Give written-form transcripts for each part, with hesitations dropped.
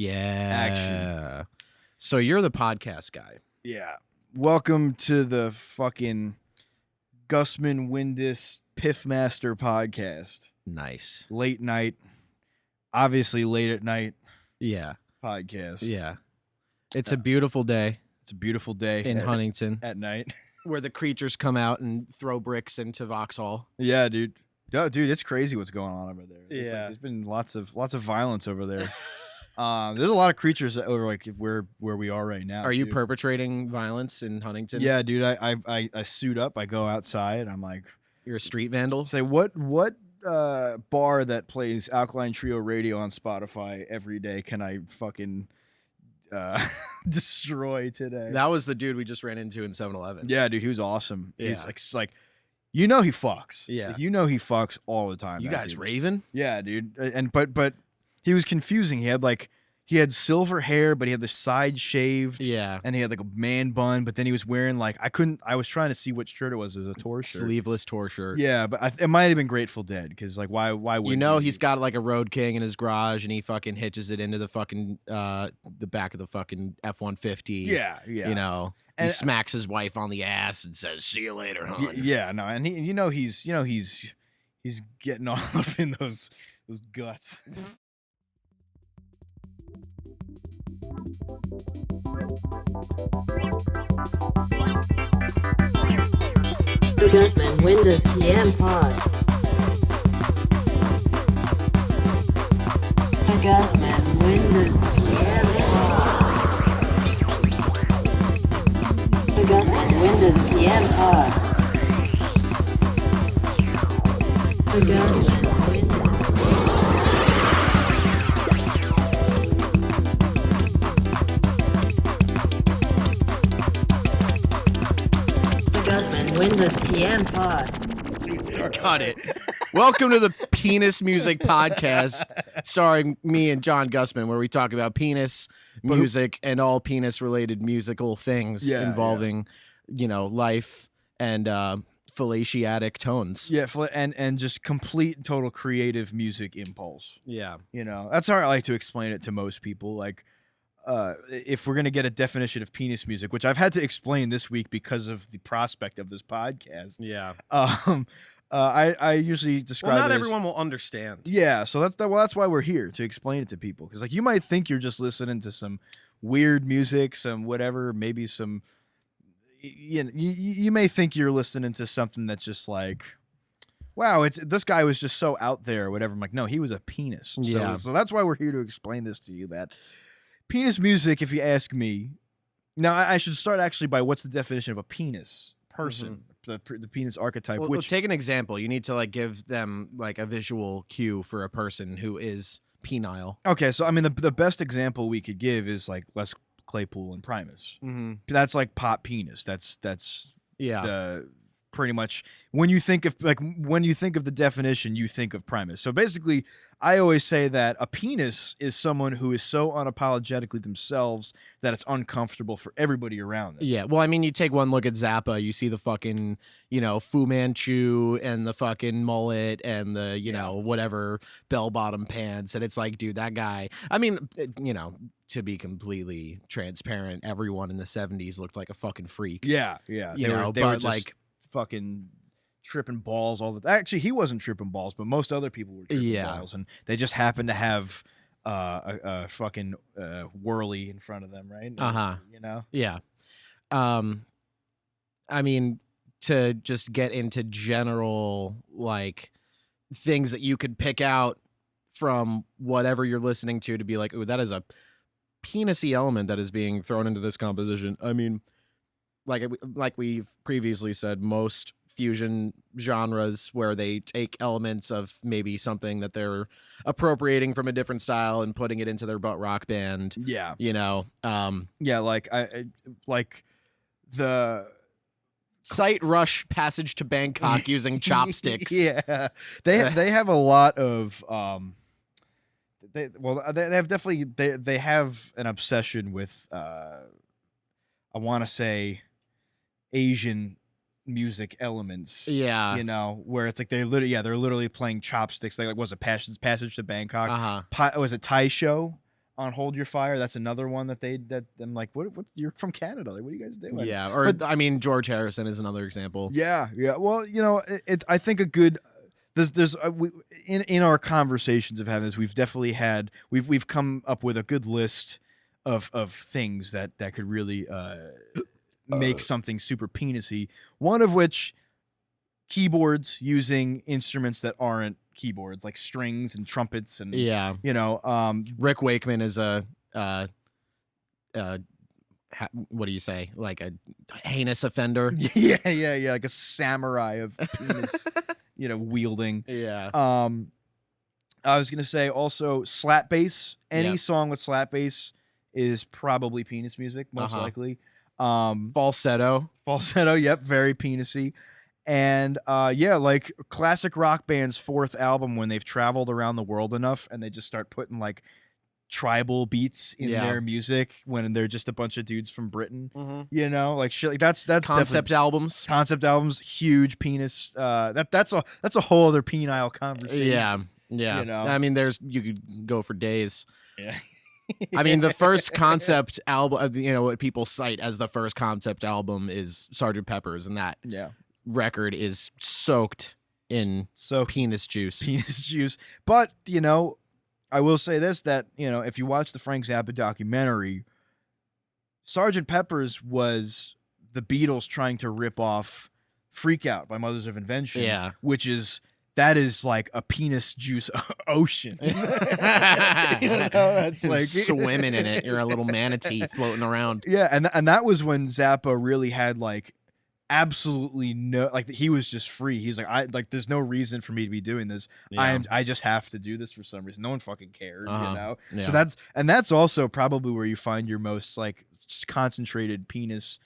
Yeah. So you're the podcast guy. Yeah. Welcome to the fucking Gusman Windus Piffmaster podcast. Nice. Late night, obviously late at night Yeah. podcast. Yeah. It's a beautiful day It's a beautiful day in Huntington at night. where the creatures come out and throw bricks into Vauxhall. Yeah, dude. Dude, it's crazy what's going on over there. Yeah. There's been lots of violence over there. There's a lot of creatures over like where we are right now. Are you perpetrating violence in Huntington? Yeah, dude. I suit up. I go outside. I'm like, You're a street vandal? say what bar that plays Alkaline Trio radio on Spotify every day can I fucking destroy today? That was the dude we just ran into in 7-Eleven. Yeah, dude. He was awesome. Yeah. He's like, you know, he fucks. Yeah. Like, you know, he fucks all the time. You that guys dude. raving? Yeah, dude. And but he was confusing. He had silver hair, but he had the side shaved. Yeah. And he had like a man bun, but then he was wearing like I was trying to see what shirt it was. It was a tour shirt. Sleeveless tour shirt. Yeah, but it might have been Grateful Dead because like why would You know he's got like a Road King in his garage and he fucking hitches it into the fucking the back of the fucking F-150. Yeah. You know, he And- smacks his wife on the ass and says, "See you later, hon." Yeah, no, and he's getting all up in those guts. The Gusman Windus PM Pod. The Gusman Windus PM Pod. The Gusman Windus PM Pod. The Gusman Windus. Gusman Windus PM Pod. Got it. Welcome to the Penis Music Podcast, starring me and Jon Gusman, where we talk about penis music and all penis-related musical things involving, life and fellatiatic tones. Yeah, and just complete and total creative music impulse. Yeah. That's how I like to explain it to most people. Like, if we're gonna get a definition of penis music, which I've had to explain this week because of the prospect of this podcast. Yeah. I usually describe. Well, not it everyone will understand. Yeah, so that's why we're here, to explain it to people, because like you might think you're just listening to some weird music, some whatever, maybe some. You may think you're listening to something that's just like, wow, this guy was just so out there, or whatever. I'm like, no, he was a penis. Yeah. So that's why we're here to explain this to you. That penis music, if you ask me. Now, I should start actually by what's the definition of a penis person, the penis archetype. Well, which take an example. You need to like give them like a visual cue for a person who is penile. okay, so I mean the best example we could give is like Les Claypool and Primus. Mm-hmm. That's like pop penis. That's Yeah. pretty much when you think of the definition, you think of Primus. So basically, I always say that a penis is someone who is so unapologetically themselves that it's uncomfortable for everybody around them. Yeah, well, I mean, you take one look at Zappa, you see the fucking, Fu Manchu and the fucking mullet and the, whatever bell-bottom pants, and it's like, dude, that guy, I mean, to be completely transparent, everyone in the 70s looked like a fucking freak. Yeah. They were just like fucking tripping balls all the time. Actually, he wasn't tripping balls, but most other people were tripping balls, and they just happened to have a fucking whirly in front of them, right? Yeah. I mean, to just get into general like things that you could pick out from whatever you're listening to be like, ooh, that is a penis-y element that is being thrown into this composition. I mean, like we've previously said, most fusion genres where they take elements of maybe something that they're appropriating from a different style and putting it into their butt rock band. Yeah. Like the Sight Rush Passage to Bangkok using chopsticks. Yeah. They have a lot of they have definitely they have an obsession with I want to say Asian music elements. Yeah. Where it's like they're literally playing chopsticks. Like was a Passage to Bangkok. Uh-huh. Was it Tai Show on Hold Your Fire. That's another one that I'm like, what you're from Canada. Like, what are you guys doing? Yeah. Or I mean, George Harrison is another example. Yeah. Well, I think a good in our conversations of having this, we've definitely had we've come up with a good list of things that could really make something super penisy. One of which, keyboards using instruments that aren't keyboards, like strings and trumpets and Rick Wakeman is a what do you say, like a heinous offender. Yeah, like a samurai of penis wielding. I was gonna say also slap bass. Any song with slap bass is probably penis music, most likely. Falsetto, yep, very penisy. And like classic rock band's fourth album, when they've traveled around the world enough and they just start putting like tribal beats in their music when they're just a bunch of dudes from Britain, like shit. Like that's concept albums, huge penis. That's a whole other penile conversation. Yeah. I mean, you could go for days. Yeah. I mean, the first concept album, what people cite as the first concept album is Sgt. Pepper's, and that record is soaked in penis juice. But I will say this, that if you watch the Frank Zappa documentary, Sgt. Pepper's was the Beatles trying to rip off Freak Out by Mothers of Invention, that is like a penis juice ocean. That's like swimming in it. You're a little manatee floating around. Yeah, and that was when Zappa really had like absolutely no, like he was just free. He's like, there's no reason for me to be doing this. I just have to do this for some reason. No one fucking cared, Yeah. So that's also probably where you find your most like concentrated penis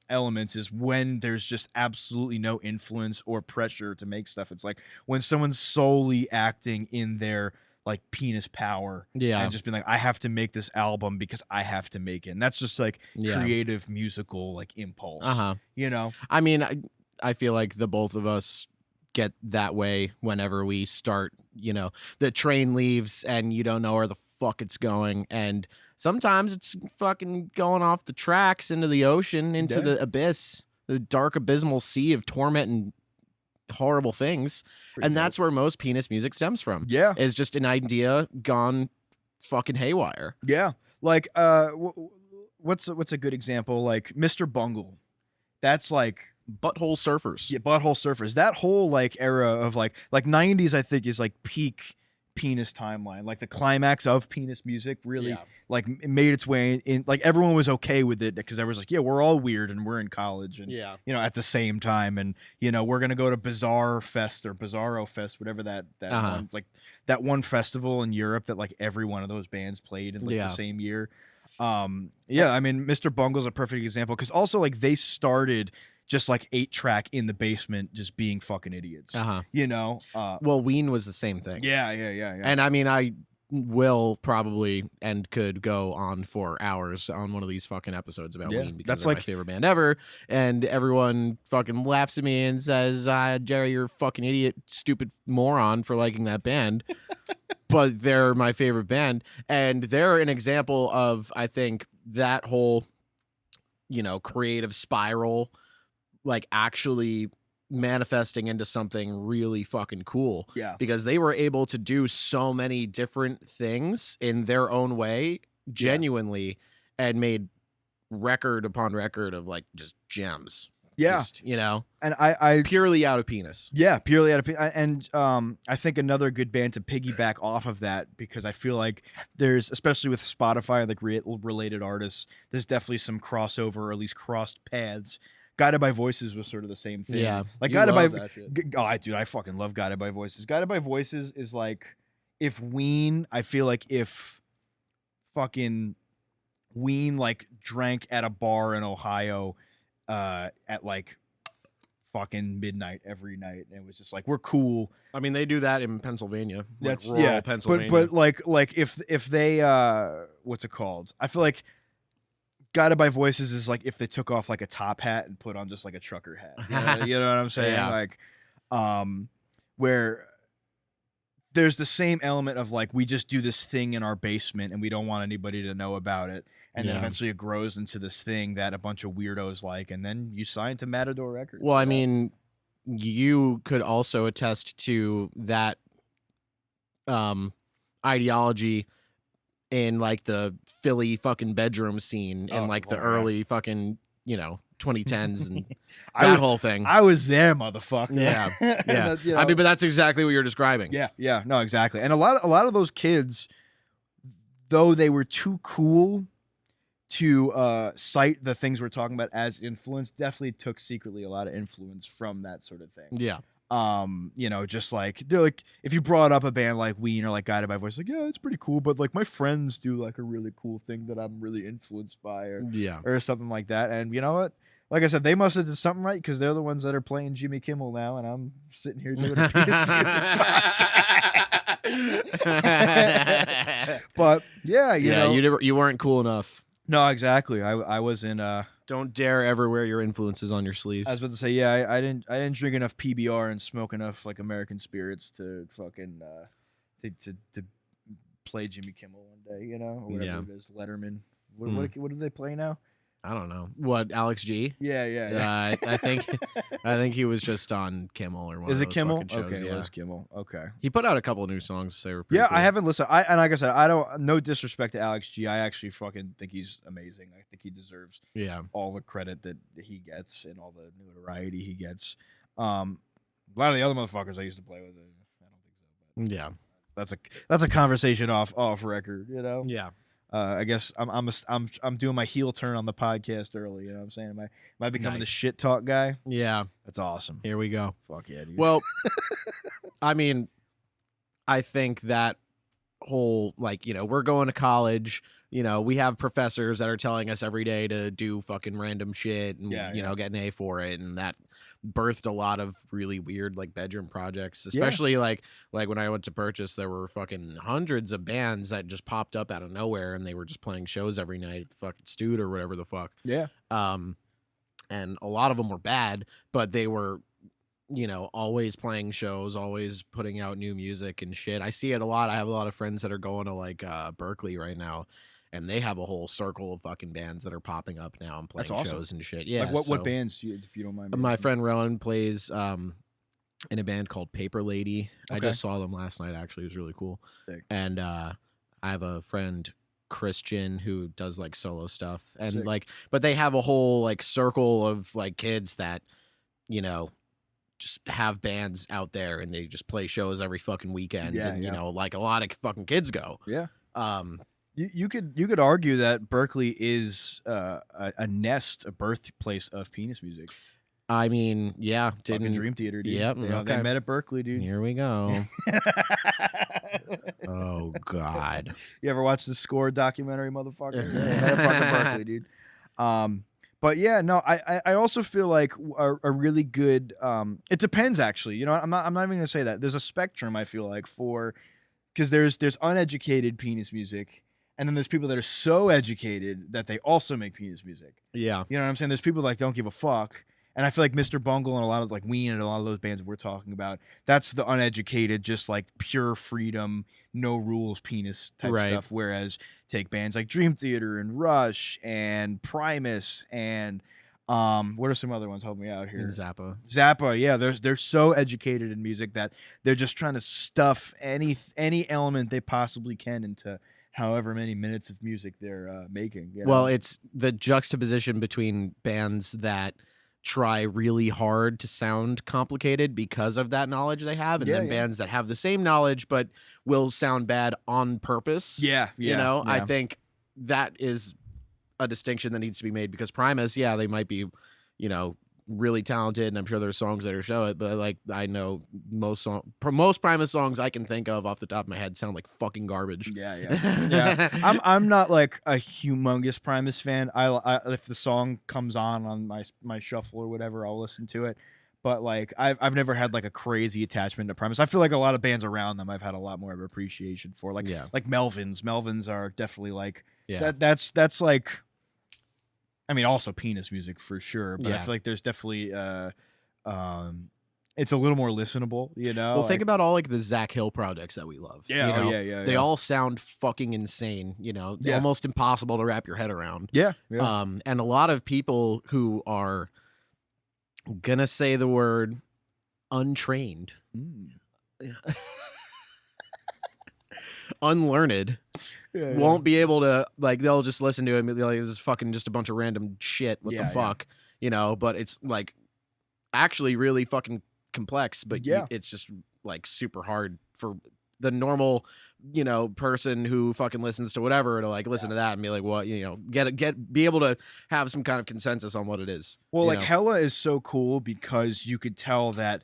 elements, is when there's just absolutely no influence or pressure to make stuff. It's like when someone's solely acting in their like penis power, and just being like, I have to make this album because I have to make it. And that's just like creative musical like impulse. I mean, I feel like the both of us get that way whenever we start, the train leaves and you don't know where the fuck it's going, and sometimes it's fucking going off the tracks into the ocean, into the abyss, the dark abysmal sea of torment and horrible things. And that's where most penis music stems from. Yeah. Is just an idea gone fucking haywire. Yeah. Like what's a good example? Like Mr. Bungle. That's like Butthole Surfers. Yeah, Butthole Surfers. That whole like era of like 90s, I think, is like peak penis timeline. Like the climax of penis music really like made its way in. Like everyone was okay with it because everyone's like, yeah, we're all weird and we're in college and at the same time, and we're gonna go to Bizarre Fest or Bizarro Fest, whatever that one, like that one festival in Europe that like every one of those bands played in like the same year. I mean, Mr. Bungle's a perfect example because also like they started just like 8-track in the basement, just being fucking idiots. Well, Ween was the same thing. Yeah. And I mean, I will probably and could go on for hours on one of these fucking episodes about Ween because that's they're my favorite band ever. And everyone fucking laughs at me and says, Gerry, you're a fucking idiot, stupid moron for liking that band. But they're my favorite band. And they're an example of, I think, that whole, creative spiral like actually manifesting into something really fucking cool. Yeah. Because they were able to do so many different things in their own way, genuinely, and made record upon record of like just gems. Yeah. Just, and I purely out of penis. Yeah, purely out of penis. And I think another good band to piggyback off of that, because I feel like there's, especially with Spotify, like related artists, there's definitely some crossover, or at least crossed paths. Guided by Voices was sort of the same thing. Yeah. Like Guided by dude, I fucking love Guided by Voices. Guided by Voices is like if Ween, I feel like if fucking Ween like drank at a bar in Ohio at like fucking midnight every night, and it was just like, we're cool. I mean, they do that in Pennsylvania. Like That's rural Pennsylvania. But like if they what's it called? I feel like Guided by Voices is like if they took off like a top hat and put on just like a trucker hat. You know what I'm saying? Yeah. Like, where there's the same element of like we just do this thing in our basement and we don't want anybody to know about it, and then eventually it grows into this thing that a bunch of weirdos like, and then you sign to Matador Records. Well, I mean, you could also attest to that ideology in like the Philly fucking bedroom scene in like the early fucking 2010s and that whole thing. I was there, motherfucker. Yeah. I mean, but that's exactly what you're describing. Yeah, no, exactly. And a lot of those kids, though they were too cool to cite the things we're talking about as influence, definitely took secretly a lot of influence from that sort of thing. Yeah. Just like they're like, if you brought up a band like Ween or like Guided by Voice, like, yeah, it's pretty cool, but like my friends do like a really cool thing that I'm really influenced by, or something like that. And you know what? Like I said, they must have did something right because they're the ones that are playing Jimmy Kimmel now, and I'm sitting here doing a penis podcast. But yeah, you know, you weren't cool enough. No, exactly. I was in. Don't dare ever wear your influences on your sleeves. I was about to say, yeah, I didn't drink enough PBR and smoke enough like American spirits to fucking to play Jimmy Kimmel one day, you know, or whatever it is, Letterman. What do they play now? I don't know. What, Alex G? Yeah. I think he was just on Kimmel or one of those Kimmel? fucking shows. Okay, yeah. it was Kimmel. Okay. He put out a couple of new songs. They were pretty cool. I haven't listened. And like I said, I don't. No disrespect to Alex G. I actually fucking think he's amazing. I think he deserves all the credit that he gets and all the notoriety he gets. A lot of the other motherfuckers I used to play with, I don't think so. But yeah, that's a conversation off record. You know. Yeah. I guess I'm doing my heel turn on the podcast early. You know what I'm saying? Am I becoming the shit talk guy? Yeah, that's awesome. Here we go. Fuck yeah, dude. Well, I mean, I think that whole we're going to college. We have professors that are telling us every day to do fucking random shit and get an A for it, and that birthed a lot of really weird bedroom projects, especially like when I went to Purchase, there were fucking hundreds of bands that just popped up out of nowhere, and they were just playing shows every night at the fucking Stewed or whatever the fuck. And a lot of them were bad, but they were always playing shows, always putting out new music and shit. I see it a lot. I have a lot of friends that are going to Berkeley right now, and they have a whole circle of fucking bands that are popping up now and playing shows and shit. Yeah. What bands, if you don't mind? My friend Rowan plays in a band called Paper Lady. Okay. I just saw them last night. Actually, it was really cool. Sick. And I have a friend Christian who does solo stuff, and sick. But they have a whole circle of kids that just have bands out there, and they just play shows every fucking weekend. And a lot of fucking kids go. Yeah. You could argue that Berkeley is a birthplace of penis music. I mean, yeah, fucking Dream Theater, dude. Yep. They met at Berkeley, dude. Here we go. Oh God. You ever watch the Score documentary, motherfucker? They met at fucking Berkeley, dude. But yeah, no, I also feel like a really good. It depends, actually. I'm not even gonna say that. There's a spectrum. I feel like because there's uneducated penis music, and then there's people that are so educated that they also make penis music. Yeah, you know what I'm saying. There's people that don't give a fuck, and I feel like Mr. Bungle and a lot of Ween and a lot of those bands we're talking about. That's the uneducated, just pure freedom, no rules penis type stuff. Whereas take bands like Dream Theater and Rush and Primus and what are some other ones? Help me out here. Zappa, yeah, they're so educated in music that they're just trying to stuff any element they possibly can into however many minutes of music they're making. Well, it's the juxtaposition between bands that try really hard to sound complicated because of that knowledge they have, and then bands that have the same knowledge but will sound bad on purpose. I think that is a distinction that needs to be made, because Primus, they might be really talented, and I'm sure there's songs that show it, but I know most Primus songs I can think of off the top of my head sound like fucking garbage. I'm not a humongous Primus fan. I if the song comes on my shuffle or whatever, I'll listen to it. But I've never had a crazy attachment to Primus. I feel like a lot of bands around them I've had a lot more of appreciation for. Like Melvins are definitely that's I mean, also penis music for sure, but I feel like there's definitely it's a little more listenable, you know. Well, think about all like the Zach Hill projects that we love. Yeah, you know? They yeah. all sound fucking insane. You know, Yeah. almost impossible to wrap your head around. Yeah. And a lot of people who are gonna say the word untrained, unlearned, won't be able to, like, they'll just listen to it and be like, this is fucking just a bunch of random shit. What the fuck? You know, but it's like actually really fucking complex, but it's just like super hard for the normal, you know, person who fucking listens to whatever to like listen to that and be like, what, you know, be able to have some kind of consensus on what it is. Well, like know? Hella is so cool because you could tell that.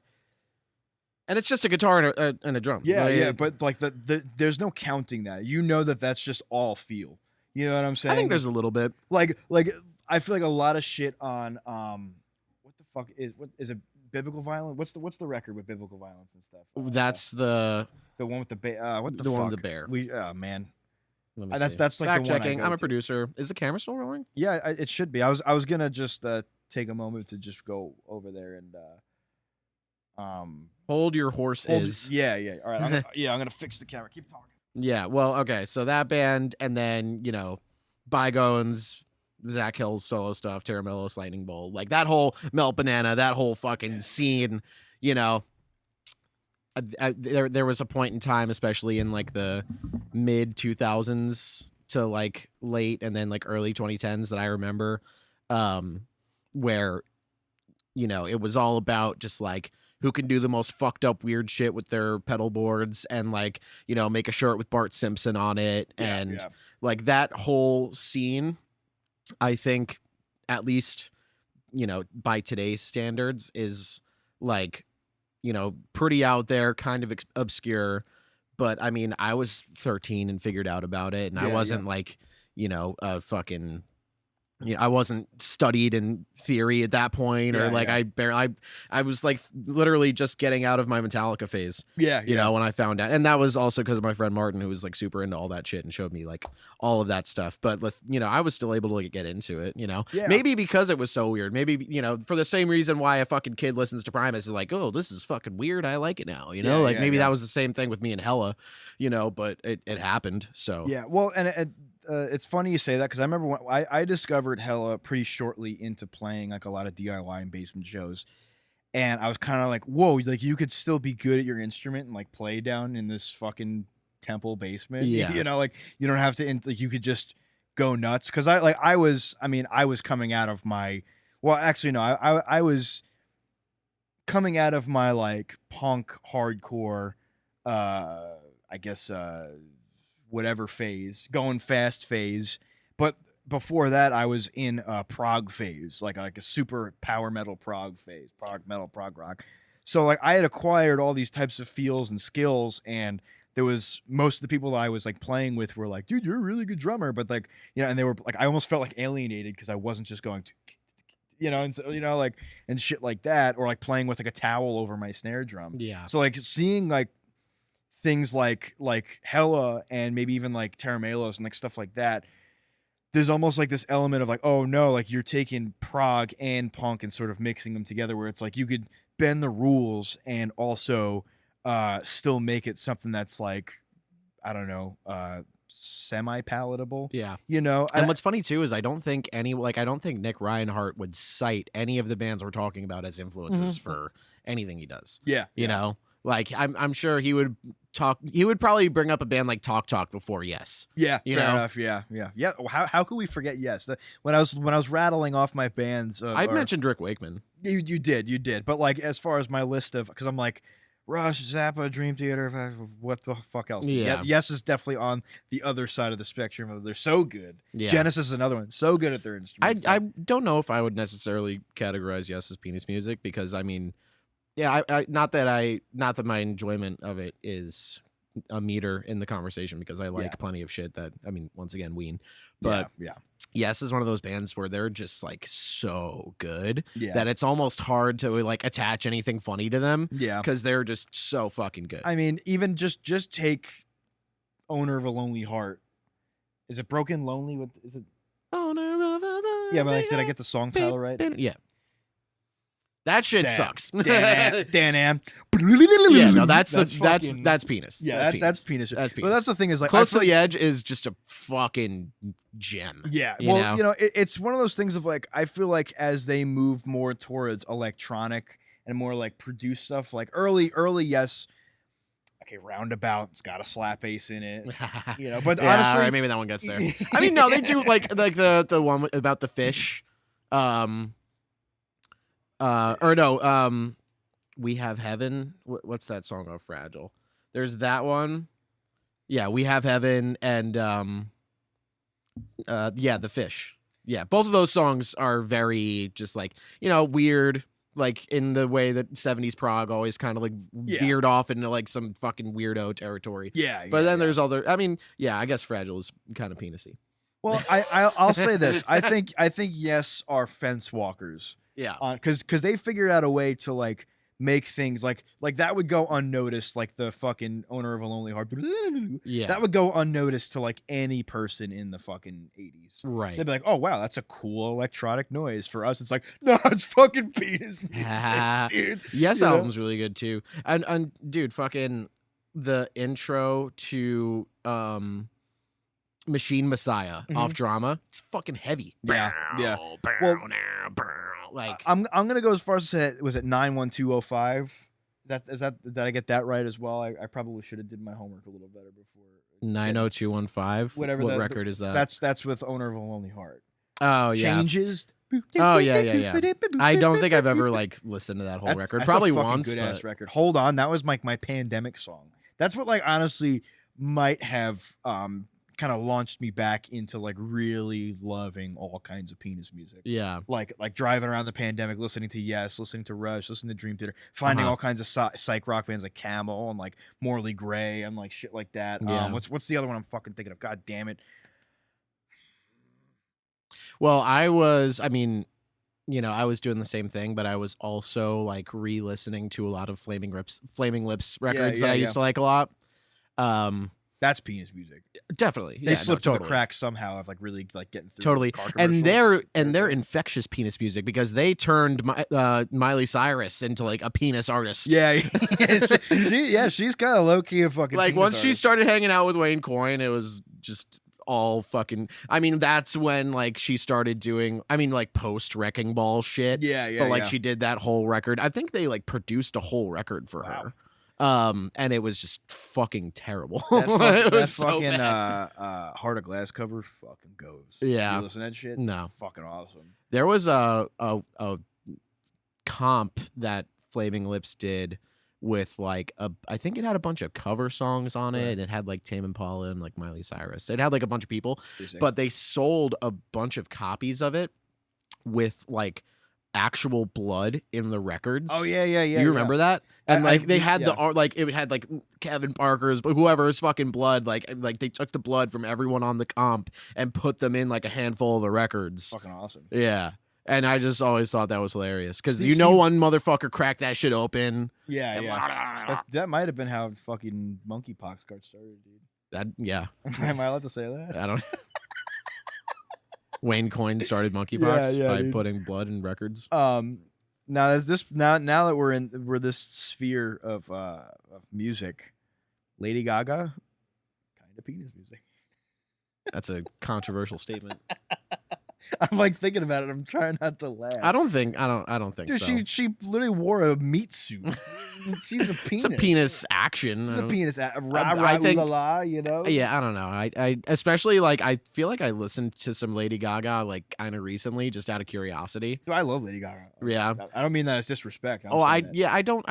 And it's just a guitar and a drum. Yeah, like, yeah, but like there's no counting that. You know that's just all feel. You know what I'm saying? I think there's a little bit. Like I feel like a lot of shit on what the fuck is it biblical violence? What's the record with biblical violence and stuff? That's the one with the bear. What the one fuck? with the bear. Man. That's like fact the one checking. I'm a producer. Is the camera still rolling? Yeah, it should be. I was gonna just take a moment to just go over there and hold your horses. Yeah. All right. I'm gonna fix the camera. Keep talking. Yeah. Well, okay. So that band, and then, you know, Bygones, Zach Hill's solo stuff, Terramillos, Lightning Bolt, like that whole Melt Banana, that whole fucking scene, you know. There was a point in time, especially in like the mid 2000s to like late and then like early 2010s, that I remember, where, you know, it was all about just like who can do the most fucked up weird shit with their pedal boards and like, you know, make a shirt with Bart Simpson on it. And like that whole scene, I think, at least, you know, by today's standards, is like, you know, pretty out there, kind of obscure. But I mean, I was 13 and figured out about it, and I wasn't like, you know, fucking, you know, I wasn't studied in theory at that point, or like I was like literally just getting out of my Metallica phase. You know, when I found out, and that was also because of my friend Martin, who was like super into all that shit and showed me like all of that stuff. But you know, I was still able to like get into it. You know, maybe because it was so weird. Maybe, you know, for the same reason why a fucking kid listens to Primus is like, oh, this is fucking weird, I like it now. You know, like maybe that was the same thing with me and Hella. You know, but it happened. So well, and it's funny you say that, because I remember when I discovered Hella pretty shortly into playing like a lot of DIY and basement shows, and I was kind of like, whoa, like you could still be good at your instrument and like play down in this fucking temple basement. You know, like you don't have to like, you could just go nuts. Because I was coming out of my, well, actually no, I was coming out of my like punk hardcore, I guess whatever phase, going fast phase. But before that, I was in a prog phase, like a super power metal prog phase, prog metal, prog rock. So like I had acquired all these types of feels and skills, and there was most of the people that I was like playing with were like, dude, you're a really good drummer. But like, you know, and they were like, I almost felt like alienated because I wasn't just going to, you know, and so, you know, like, and shit like that, or like playing with like a towel over my snare drum. So like seeing like things like Hella and maybe even like Terramillos and like stuff like that, there's almost like this element of like, oh no, like you're taking prog and punk and sort of mixing them together, where it's like you could bend the rules and also still make it something that's like, I don't know, semi palatable. You know. And what's funny too is I don't think Nick Reinhardt would cite any of the bands we're talking about as influences for anything he does. You know, like I'm sure he would probably bring up a band like Talk before Yes. You know? Enough. Yeah. How could we forget Yes? When I was rattling off my bands, I mentioned Rick Wakeman. You did. But like as far as my list of, because I'm like Rush, Zappa, Dream Theater, what the fuck else? Yes is definitely on the other side of the spectrum. They're so good. Genesis is another one, so good at their instruments. I don't know if I would necessarily categorize Yes as penis music, because I mean, not that my enjoyment of it is a meter in the conversation, because I like plenty of shit that, I mean, once again, Ween, but Yes is one of those bands where they're just like so good that it's almost hard to like attach anything funny to them, because they're just so fucking good. I mean, even just take Owner of a Lonely Heart. Is it Broken Lonely? Is it Owner of a Lonely but like, did I get the song title right? Yeah. That shit Dan, sucks. Dan. Yeah, no, that's fucking- that's penis. Yeah, that's penis. That's penis. But that's the thing is like Close I to the Edge is just a fucking gem. Yeah, you well, know? it's one of those things of like I feel like as they move more towards electronic and more like produced stuff, like early, yes, okay, Roundabout, it's got a slap bass in it, But yeah, honestly, all right, maybe that one gets there. I mean, no, they do like the one about the fish, or no, We Have Heaven. What's that song of Fragile? There's that one. Yeah, We Have Heaven and The Fish. Yeah, both of those songs are very just like, weird, like in the way that 70s prog always kind of like veered off into like some fucking weirdo territory. Yeah. But then there's other, I mean, yeah, I guess Fragile is kind of penisy. Well, I'll say this. I think Yes are fence walkers. Yeah. Because they figured out a way to like make things like that would go unnoticed, like the fucking Owner of a Lonely Heart. Yeah. That would go unnoticed to like any person in the fucking 80s. Right. They'd be like, oh wow, that's a cool electronic noise. For us, it's like, no, it's fucking penis music, dude. Yes album's really good too. And dude, fucking the intro to Machine Messiah off Drama, it's fucking heavy. Yeah. Well, like I'm gonna go as far as to say, was it 91205? Is that did I get that right as well? I probably should have did my homework a little better before. 90215. Whatever. What record is that? That's with Owner of a Lonely Heart. Oh yeah. Changes. Oh yeah. I don't think I've ever like listened to that whole record. Probably a fucking once. Good but... ass record. Hold on, that was my pandemic song. That's what like honestly might have kind of launched me back into like really loving all kinds of penis music. Yeah. Like driving around the pandemic, listening to Yes, listening to Rush, listening to Dream Theater, finding all kinds of psych rock bands like Camel and like Morley Gray and like shit like that. Yeah. What's the other one I'm fucking thinking of? God damn it. Well, I was doing the same thing, but I was also like re-listening to a lot of Flaming Lips records that I used to like a lot. That's penis music. Definitely. They slipped through totally. the cracks somehow of like really like getting through. Totally. And they're infectious penis music because they turned Miley Cyrus into like a penis artist. Yeah. She's kind of low key a fucking like penis once artist. she started hanging out with Wayne Coyne, it was just all fucking, I mean, that's when like she started doing, like post Wrecking Ball shit. Yeah. But like she did that whole record. I think they like produced a whole record for her. And it was just fucking terrible. It was so fucking bad. Heart of Glass cover fucking goes. Yeah. You listen to that shit? No. Fucking awesome. There was a comp that Flaming Lips did with like I think it had a bunch of cover songs on it. And it had like Tame Impala and like Miley Cyrus. It had like a bunch of people, but they sold a bunch of copies of it with like actual blood in the records. Oh yeah. You remember that? And like they had the art, like it had like Kevin Parker's, but whoever's fucking blood, like they took the blood from everyone on the comp and put them in like a handful of the records. Fucking awesome. Yeah. And I just always thought that was hilarious because one motherfucker cracked that shit open. Yeah. That might have been how fucking monkeypox got started, dude. Am I allowed to say that? I don't. Wayne Coyne started monkeypox by dude. putting blood in records. Now that we're this sphere of music, Lady Gaga, kind of penis music. That's a controversial statement. I'm like thinking about it. I'm trying not to laugh. I don't think Dude, so. She literally wore a meat suit. She's a penis. It's a penis action. It's a penis. I think, you know. Yeah, I don't know. I especially like I feel like I listened to some Lady Gaga like kind of recently just out of curiosity. Dude, I love Lady Gaga. Yeah. I don't mean that as disrespect. I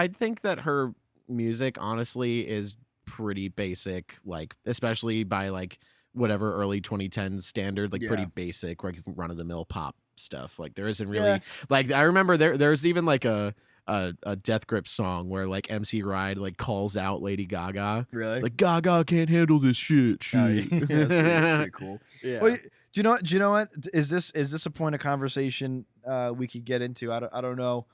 think that her music honestly is pretty basic, like especially by like whatever early 2010s standard, like pretty basic, like run of the mill pop stuff. Like there isn't really like I remember there's even like a Death Grip song where like MC Ride like calls out Lady Gaga. Really? Like Gaga can't handle this shit. Oh, yeah. That's pretty cool. Yeah. Well, do you know what? Is this a point of conversation we could get into? I don't know.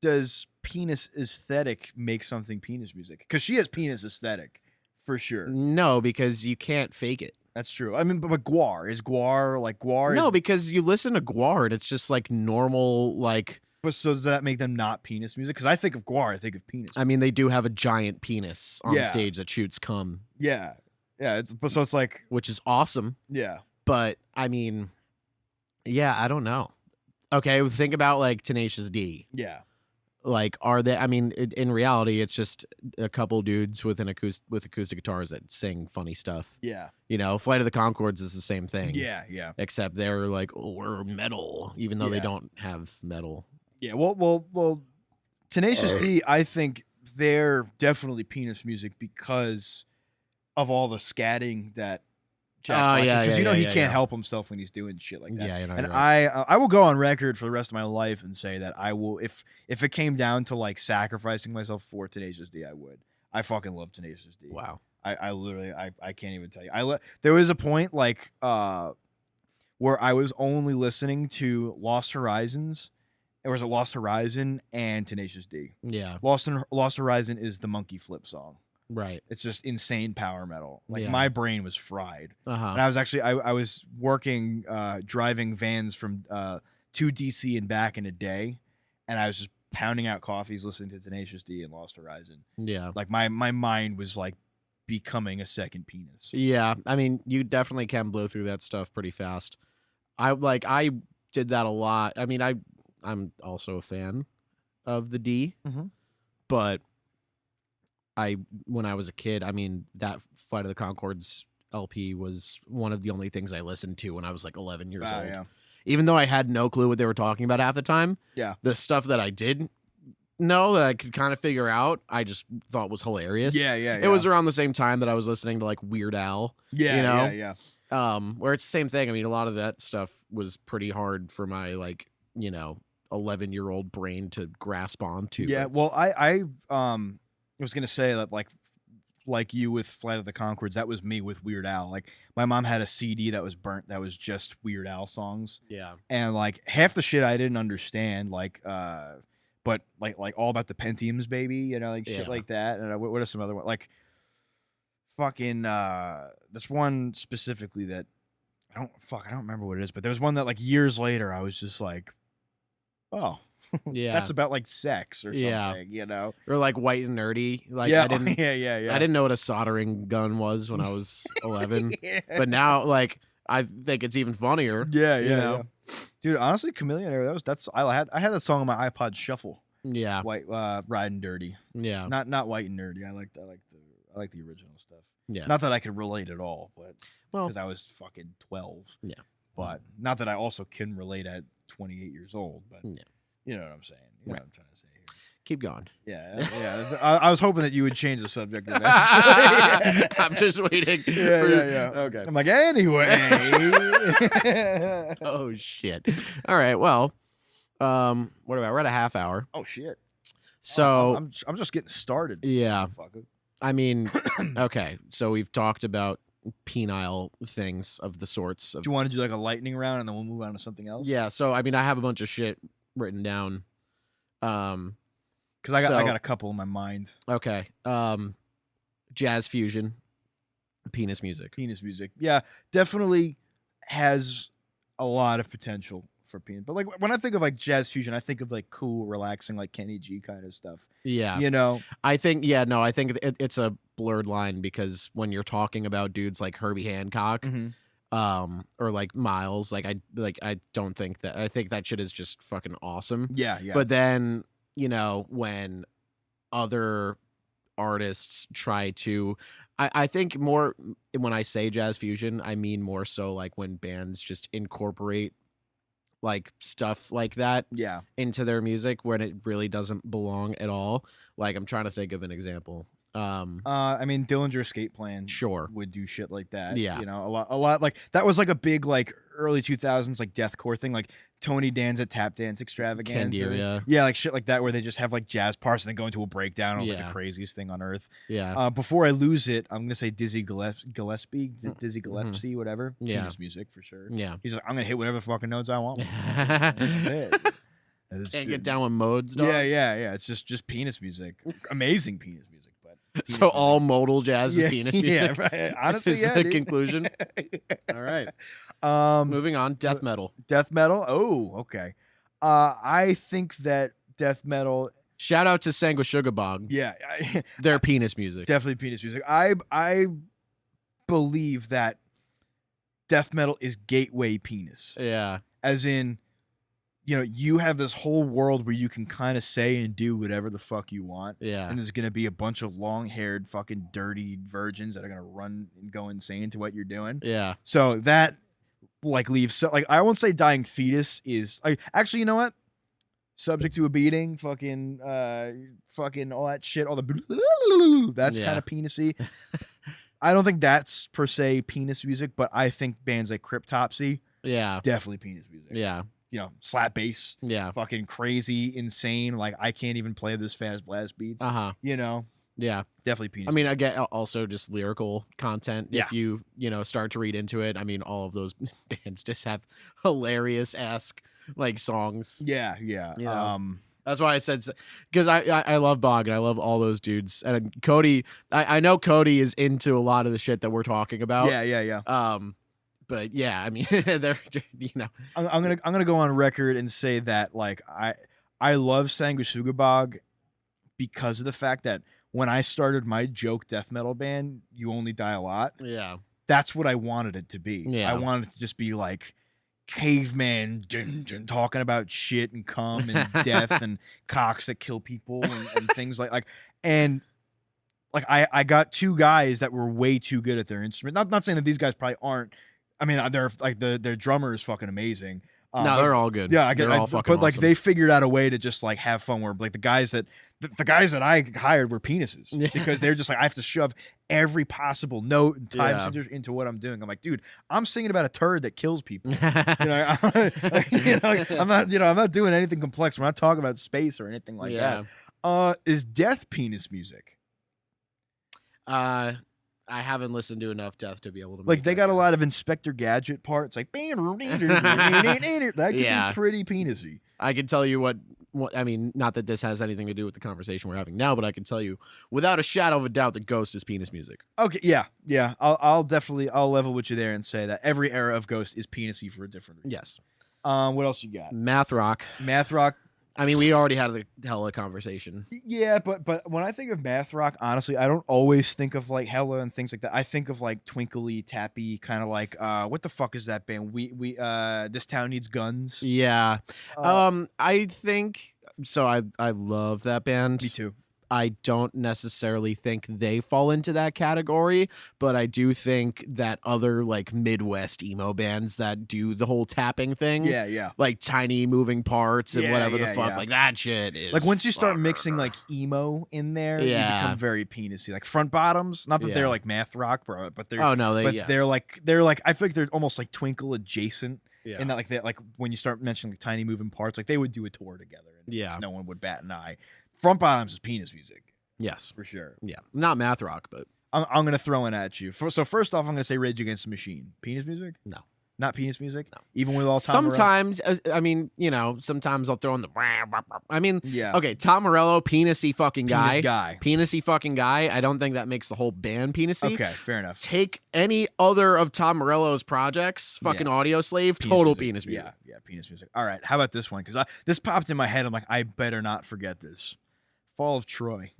Does penis aesthetic make something penis music? Because she has penis aesthetic. For sure. No, because you can't fake it. That's true. I mean, but Guar is Guar. No, is, because you listen to Guar and it's just like normal, like. But so does that make them not penis music? Because I think of Guar, I think of penis. I mean, they do have a giant penis on Yeah. stage that shoots cum. Yeah. So it's like, which is awesome. Yeah. But I mean, yeah, I don't know. Okay, think about like Tenacious D. Yeah. Like, are they? I mean, in reality, it's just a couple dudes with acoustic guitars that sing funny stuff. Yeah. You know, Flight of the Conchords is the same thing. Yeah. Yeah. Except they're like, oh, we're metal, even though they don't have metal. Yeah. Well. Tenacious D, I think they're definitely penis music because of all the scatting that. Because he can't help himself when he's doing shit like that. Yeah, you know, and right. I will go on record for the rest of my life and say that I will, if it came down to like sacrificing myself for Tenacious D, I would. I fucking love Tenacious D. Wow. I literally I can't even tell you. There was a point like where I was only listening to Lost Horizons. Or was it Lost Horizon and Tenacious D? Yeah. Lost Horizon is the monkey flip song. Right. It's just insane power metal. Like, Yeah. my brain was fried. Uh-huh. And I was actually, I was working, driving vans from to DC and back in a day. And I was just pounding out coffees, listening to Tenacious D and Lost Horizon. Yeah. Like, my mind was like becoming a second penis. Yeah. I mean, you definitely can blow through that stuff pretty fast. I did that a lot. I mean, I'm also a fan of the D, but when I was a kid, I mean, that Flight of the Conchords LP was one of the only things I listened to when I was like 11 years old. Yeah. Even though I had no clue what they were talking about half the time, Yeah. the stuff that I did know that I could kind of figure out, I just thought was hilarious. Yeah. It was around the same time that I was listening to like Weird Al. Yeah. You know? Yeah. Where it's the same thing. I mean, a lot of that stuff was pretty hard for my 11-year-old brain to grasp onto. Yeah. But Well, I was gonna say that like you with Flight of the Conchords, that was me with Weird Al. Like, my mom had a CD that was burnt that was just Weird Al songs. yeah. And like half the shit I didn't understand, but like All About the Pentiums, baby, you know, like shit Yeah. like that. And what are some other ones? Like fucking this one specifically that I don't remember what it is, but there was one that like years later I was just like, oh, Yeah. that's about like sex or something, Yeah. you know? Or like White and Nerdy. Like, yeah, I didn't yeah. I didn't know what a soldering gun was when I was 11. Yeah. But now, like, I think it's even funnier. Yeah, you know? Dude, honestly, Chameleon Era, I had that song on my iPod Shuffle. Yeah. White Riding Dirty. Yeah. Not White and Nerdy. I like the original stuff. Yeah. Not that I could relate at all, but Well, because I was fucking 12. Yeah. But not that I also can relate at 28 years old, but Yeah. you know what I'm saying. You know Right. what I'm trying to say here. keep going. Yeah. I was hoping that you would change the subject eventually. I'm just waiting. Yeah. Okay. I'm like, anyway. Oh shit. All right. Well, what about we're at a half hour. Oh shit. So I'm just getting started. yeah. Motherfucker. I mean, okay. So we've talked about penile things of the sorts. Do you want to do like a lightning round and then we'll move on to something else? Yeah. So I mean, I have a bunch of shit written down. Because I got a couple in my mind. Okay. Jazz fusion, penis music. Penis music. Yeah, definitely has a lot of potential for penis. But like when I think of like jazz fusion, I think of like cool, relaxing, like Kenny G kind of stuff. Yeah. You know? I think it's a blurred line because when you're talking about dudes like Herbie Hancock, or like Miles, I don't think that. I think that shit is just fucking awesome. Yeah. But then, when other artists try to, I think more when I say jazz fusion, I mean more so like when bands just incorporate like stuff like that into their music when it really doesn't belong at all. Like, I'm trying to think of an example. I mean, Dillinger Escape Plan Sure. would do shit like that. Yeah. A lot like that was like a big like early 2000s like deathcore thing, like Tony Danza Tap Dance Extravaganza. Candiria. Yeah, like shit like that where they just have like jazz parts and then go into a breakdown of like Yeah. the craziest thing on earth. Yeah. Before I lose it, I'm gonna say Dizzy Gillespie, whatever. Yeah. Penis music for sure. Yeah. He's like, I'm gonna hit whatever fucking notes I want. That's it. Can't get down with modes, dog. Yeah. It's just penis music. Amazing penis music, but So all modal jazz is penis music. Yeah, right. Honestly, is yeah, the dude. conclusion. All right. Moving on. Death metal. Death metal. Oh, okay. I think that death metal. Shout out to Sanguisugabog. Yeah, Their penis music. definitely penis music. I believe that death metal is gateway penis. Yeah. As in, you have this whole world where you can kind of say and do whatever the fuck you want. Yeah. And there's going to be a bunch of long-haired fucking dirty virgins that are going to run and go insane to what you're doing. Yeah. So that leaves, I won't say dying fetus is actually, you know what? Subject to a beating, fucking all that shit, all the that's kind of penisy. I don't think that's per se penis music, but I think bands like Cryptopsy, definitely penis music. Yeah. Slap bass, fucking crazy, insane. Like I can't even play this fast blast beats. Yeah. Definitely penis. I mean, I get also just lyrical content. If you start to read into it, I mean, all of those bands just have hilarious ass songs. Yeah. That's why I said, because I love Bog and I love all those dudes. And Cody, I know Cody is into a lot of the shit that we're talking about. Yeah. But yeah, I mean, they're I'm gonna go on record and say that I love Sanguisugabog because of the fact that when I started my joke death metal band, You Only Die a Lot. Yeah, that's what I wanted it to be. Yeah, I wanted it to just be like caveman talking about shit and cum and death and cocks that kill people and things like I got two guys that were way too good at their instrument. Not saying that these guys probably aren't. I mean, they're their drummer is fucking amazing. No, they're all good. Yeah, they're all fucking but awesome. They figured out a way to just have fun. Where the guys that I hired were penises because they're just I have to shove every possible note and time signature into what I'm doing. I'm like, dude, I'm singing about a turd that kills people. I'm not doing anything complex. We're not talking about space or anything like that. Is death penis music? I haven't listened to enough death to be able to they got a lot of Inspector Gadget parts that could be pretty penisy. I can tell you what I mean, not that this has anything to do with the conversation we're having now, but I can tell you without a shadow of a doubt that Ghost is penis music. Okay, yeah. I'll level with you there and say that every era of Ghost is penisy for a different reason. Yes. What else you got? Math rock. I mean, we already had the hella conversation. Yeah, but when I think of math rock, honestly, I don't always think of hella and things like that. I think of twinkly, tappy, kind of what the fuck is that band? We This Town Needs Guns. Yeah. I think so. I love that band. Me too. I don't necessarily think they fall into that category, but I do think that other Midwest emo bands that do the whole tapping thing, like tiny moving parts and whatever the fuck, that shit is once you start mixing emo in there, you become very penisy. Front Bottoms, not that they're math rock, bro, but they're they're I feel like they're almost Twinkle adjacent. Yeah. And that when you start mentioning tiny moving parts, they would do a tour together. And no one would bat an eye. Front Bottoms is penis music. Yes. For sure. Yeah. Not math rock, but I'm going to throw it at you. So first off, I'm going to say Rage Against the Machine. Penis music? No. Not penis music? No. Even with all Tom sometimes, I mean, sometimes I'll throw in the I mean, okay, Tom Morello, penisy fucking guy. Penisy fucking guy. I don't think that makes the whole band penisy. Okay, fair enough. Take any other of Tom Morello's projects, fucking Audio Slave, total penis music. Yeah, penis music. All right, how about this one? Because this popped in my head. I'm like, I better not forget this. Fall of Troy.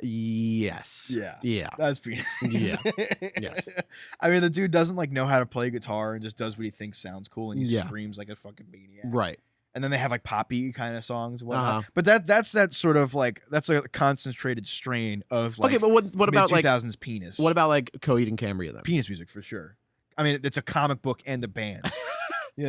Yes. Yeah. That's penis. Yeah. Yes. I mean, the dude doesn't know how to play guitar and just does what he thinks sounds cool, and he screams like a fucking maniac. Right. And then they have poppy kind of songs and whatnot. But that's that sort of that's a concentrated strain of okay, but what about 2000s penis? What about Coheed and Cambria then? Penis music for sure. I mean, it's a comic book and a band. I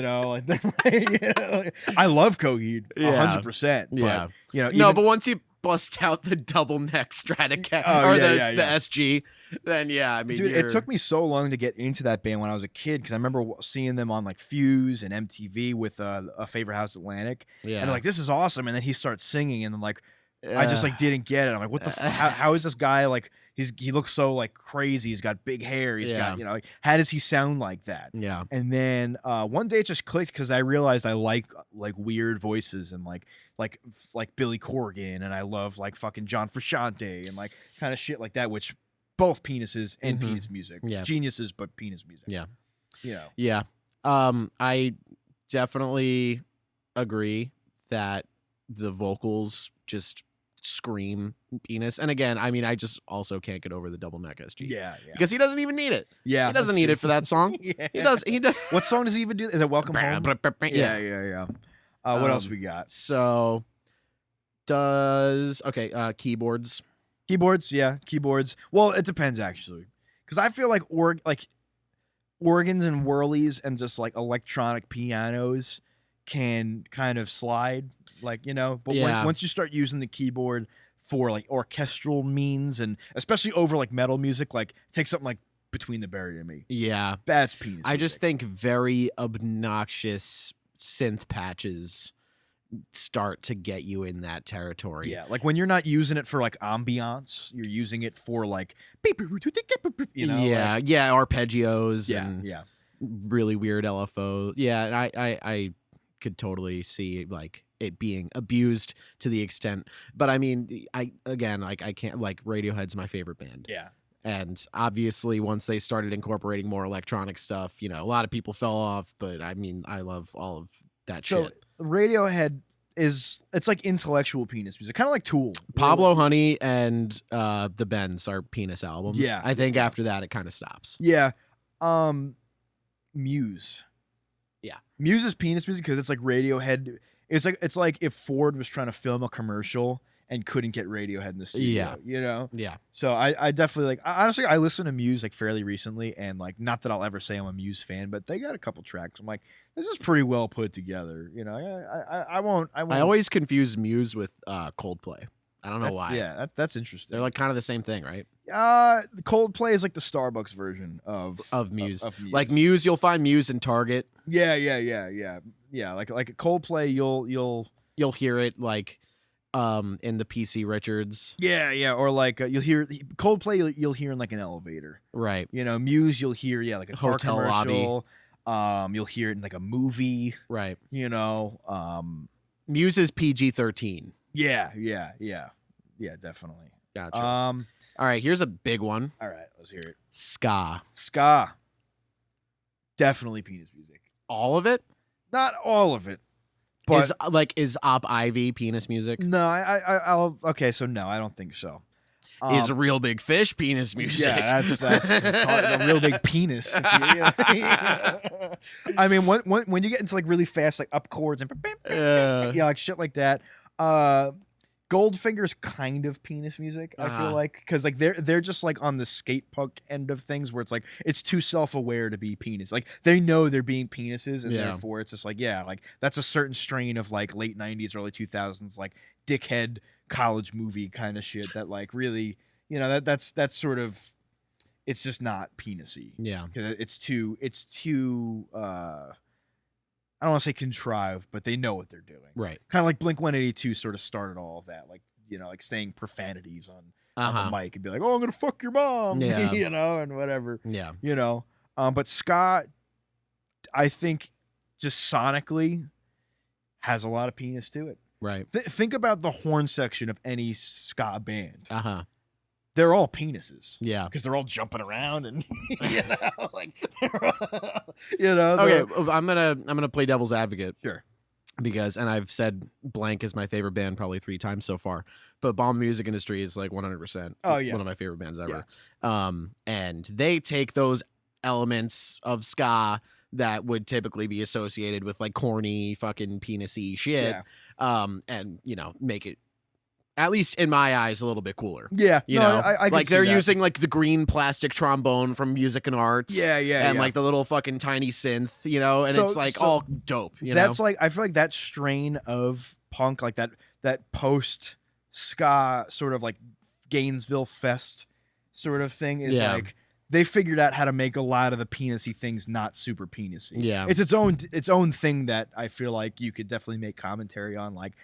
love Coheed 100%. Yeah. But, but once you bust out the double neck Stratocaster the SG, then I mean, dude, it took me so long to get into that band when I was a kid because I remember seeing them on Fuse and MTV with a Favorite House Atlantic. Yeah, and they're this is awesome. And then he starts singing, and then I just like didn't get it. I'm like, what the? How is this guy like? He looks so like crazy. He's got big hair. He's got like, how does he sound like that? Yeah. And then one day it just clicked because I realized I like weird voices and like Billy Corgan, and I love like fucking John Frusciante and like kind of shit like that, which both penises and penis music, geniuses, but penis music. Yeah. You know. Yeah. I definitely agree that the vocals just scream penis. And again, I mean, I just also can't get over the double neck SG. Yeah. Because he doesn't even need it. Yeah. He doesn't need it for that song. He does. What song does he even do? Is it Welcome Home? Yeah. What else we got? So keyboards. Keyboards. Well, it depends actually. Because I feel like organs and whirlies and just like electronic pianos can kind of slide, like, you know, but once you start using the keyboard for like orchestral means, and especially over like metal music, like take something like Between the Buried and Me. Yeah. That's penis. I just think very obnoxious synth patches start to get you in that territory. Yeah, like when you're not using it for like ambiance, you're using it for like, you know, arpeggios and yeah, really weird LFO. Yeah, I could totally see like it being abused to the extent, but I mean, I can't, like, Radiohead's my favorite band. Yeah. And obviously once they started incorporating more electronic stuff, you know, a lot of people fell off, but I mean, I love all of that shit. Radiohead it's like intellectual penis music, kind of like Tool. Pablo Honey and the Bends are penis albums. Yeah. I think after that it kind of stops. Yeah. Muse. Yeah. Muse is penis music because it's like Radiohead. It's like if Ford was trying to film a commercial and couldn't get Radiohead in the studio. Yeah. You know? Yeah. So I definitely like, honestly, I listened to Muse like fairly recently, and like, not that I'll ever say I'm a Muse fan, but they got a couple tracks. I'm like, this is pretty well put together. You know, I won't. I always confuse Muse with Coldplay. I don't know why. Yeah, that's interesting. They're like kind of the same thing, right? Coldplay is like the Starbucks version of Muse. Of Muse. Like Muse, you'll find Muse in Target. Yeah. Like Coldplay, you'll hear it like in the PC Richards. Yeah, or like you'll hear Coldplay, you'll hear in like an elevator, right? You know, Muse, you'll hear like a car hotel commercial. Lobby. You'll hear it in like a movie, right? You know, Muse is PG-13. Yeah, definitely. Gotcha. All right, here's a big one. All right, let's hear it. Ska. Definitely penis music. All of it? Not all of it. But is Op Ivy penis music? No, I'll okay, so no, I don't think so. Is Real Big Fish penis music? Yeah, that's a real big penis. I mean, when you get into like really fast, like up chords and like shit like that. Goldfinger's kind of penis music, I feel like, because like they're just like on the skate punk end of things, where it's like it's too self-aware to be penis. Like they know they're being penises, and therefore it's just like, yeah, like that's a certain strain of like late 90s, early 2000s, like dickhead college movie kind of shit that like really, you know, that's sort of, it's just not penisy. Yeah, because it's too I don't want to say contrived, but they know what they're doing. Right. Kind of like Blink-182 sort of started all of that. Like, you know, like saying profanities on the mic and be like, oh, I'm going to fuck your mom, you know, and whatever. Yeah. You know, but ska, I think just sonically has a lot of penis to it. Right. Think about the horn section of any ska band. They're all penises. Yeah. Because they're all jumping around and, you know, like, you know. Okay, I'm gonna play devil's advocate. Sure. Because, and I've said Blank is my favorite band probably 3 times so far, but Bomb Music Industry is like 100%. Oh, yeah. One of my favorite bands ever. Yeah. And they take those elements of ska that would typically be associated with like corny fucking penis-y shit, and, you know, make it, at least in my eyes, a little bit cooler. Yeah, you know, I like they're using like the green plastic trombone from Music and Arts. And like the little fucking tiny synth, you know, and it's like all dope. You know, like, I feel like that strain of punk, like that post ska sort of like Gainesville Fest sort of thing is like they figured out how to make a lot of the penisy things not super penisy. Yeah. It's its own thing that I feel like you could definitely make commentary on, like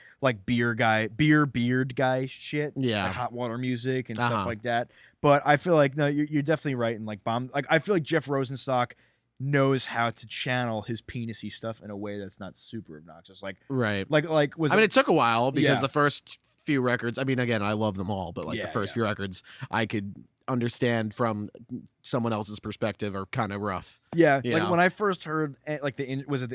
beard guy shit. Yeah. Like hot water music and Uh-huh. stuff like that. But I feel like no, you're definitely right. And like I feel like Jeff Rosenstock knows how to channel his penisy stuff in a way that's not super obnoxious. Like Right. was I mean, it took a while because Yeah. the first few records, I mean, again, I love them all, but like Yeah, the first yeah. few records I could understand from someone else's perspective are kind of rough. Yeah, You like know? when I first heard like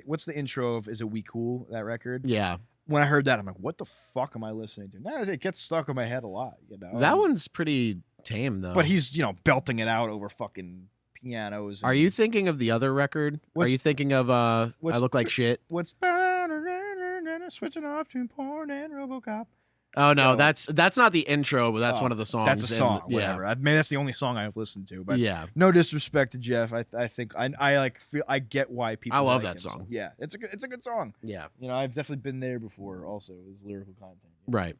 what's the intro of Is It We Cool, that record? Yeah. When I heard that, I'm like, what the fuck am I listening to? Now it gets stuck in my head a lot, That one's pretty tame though. But he's, belting it out over fucking pianos. Are you thinking of the other record? Are you thinking of I Look Like Shit? What's switching off between porn and RoboCop? Oh no, No. that's not the intro, but that's Oh, one of the songs. That's a song, yeah. whatever. I mean, that's the only song I've listened to. But Yeah. no disrespect to Jeff, I think I like feel I get why people. I love like that him. song. Yeah, it's a good song. Yeah. I've definitely been there before. Also, his lyrical content. Right.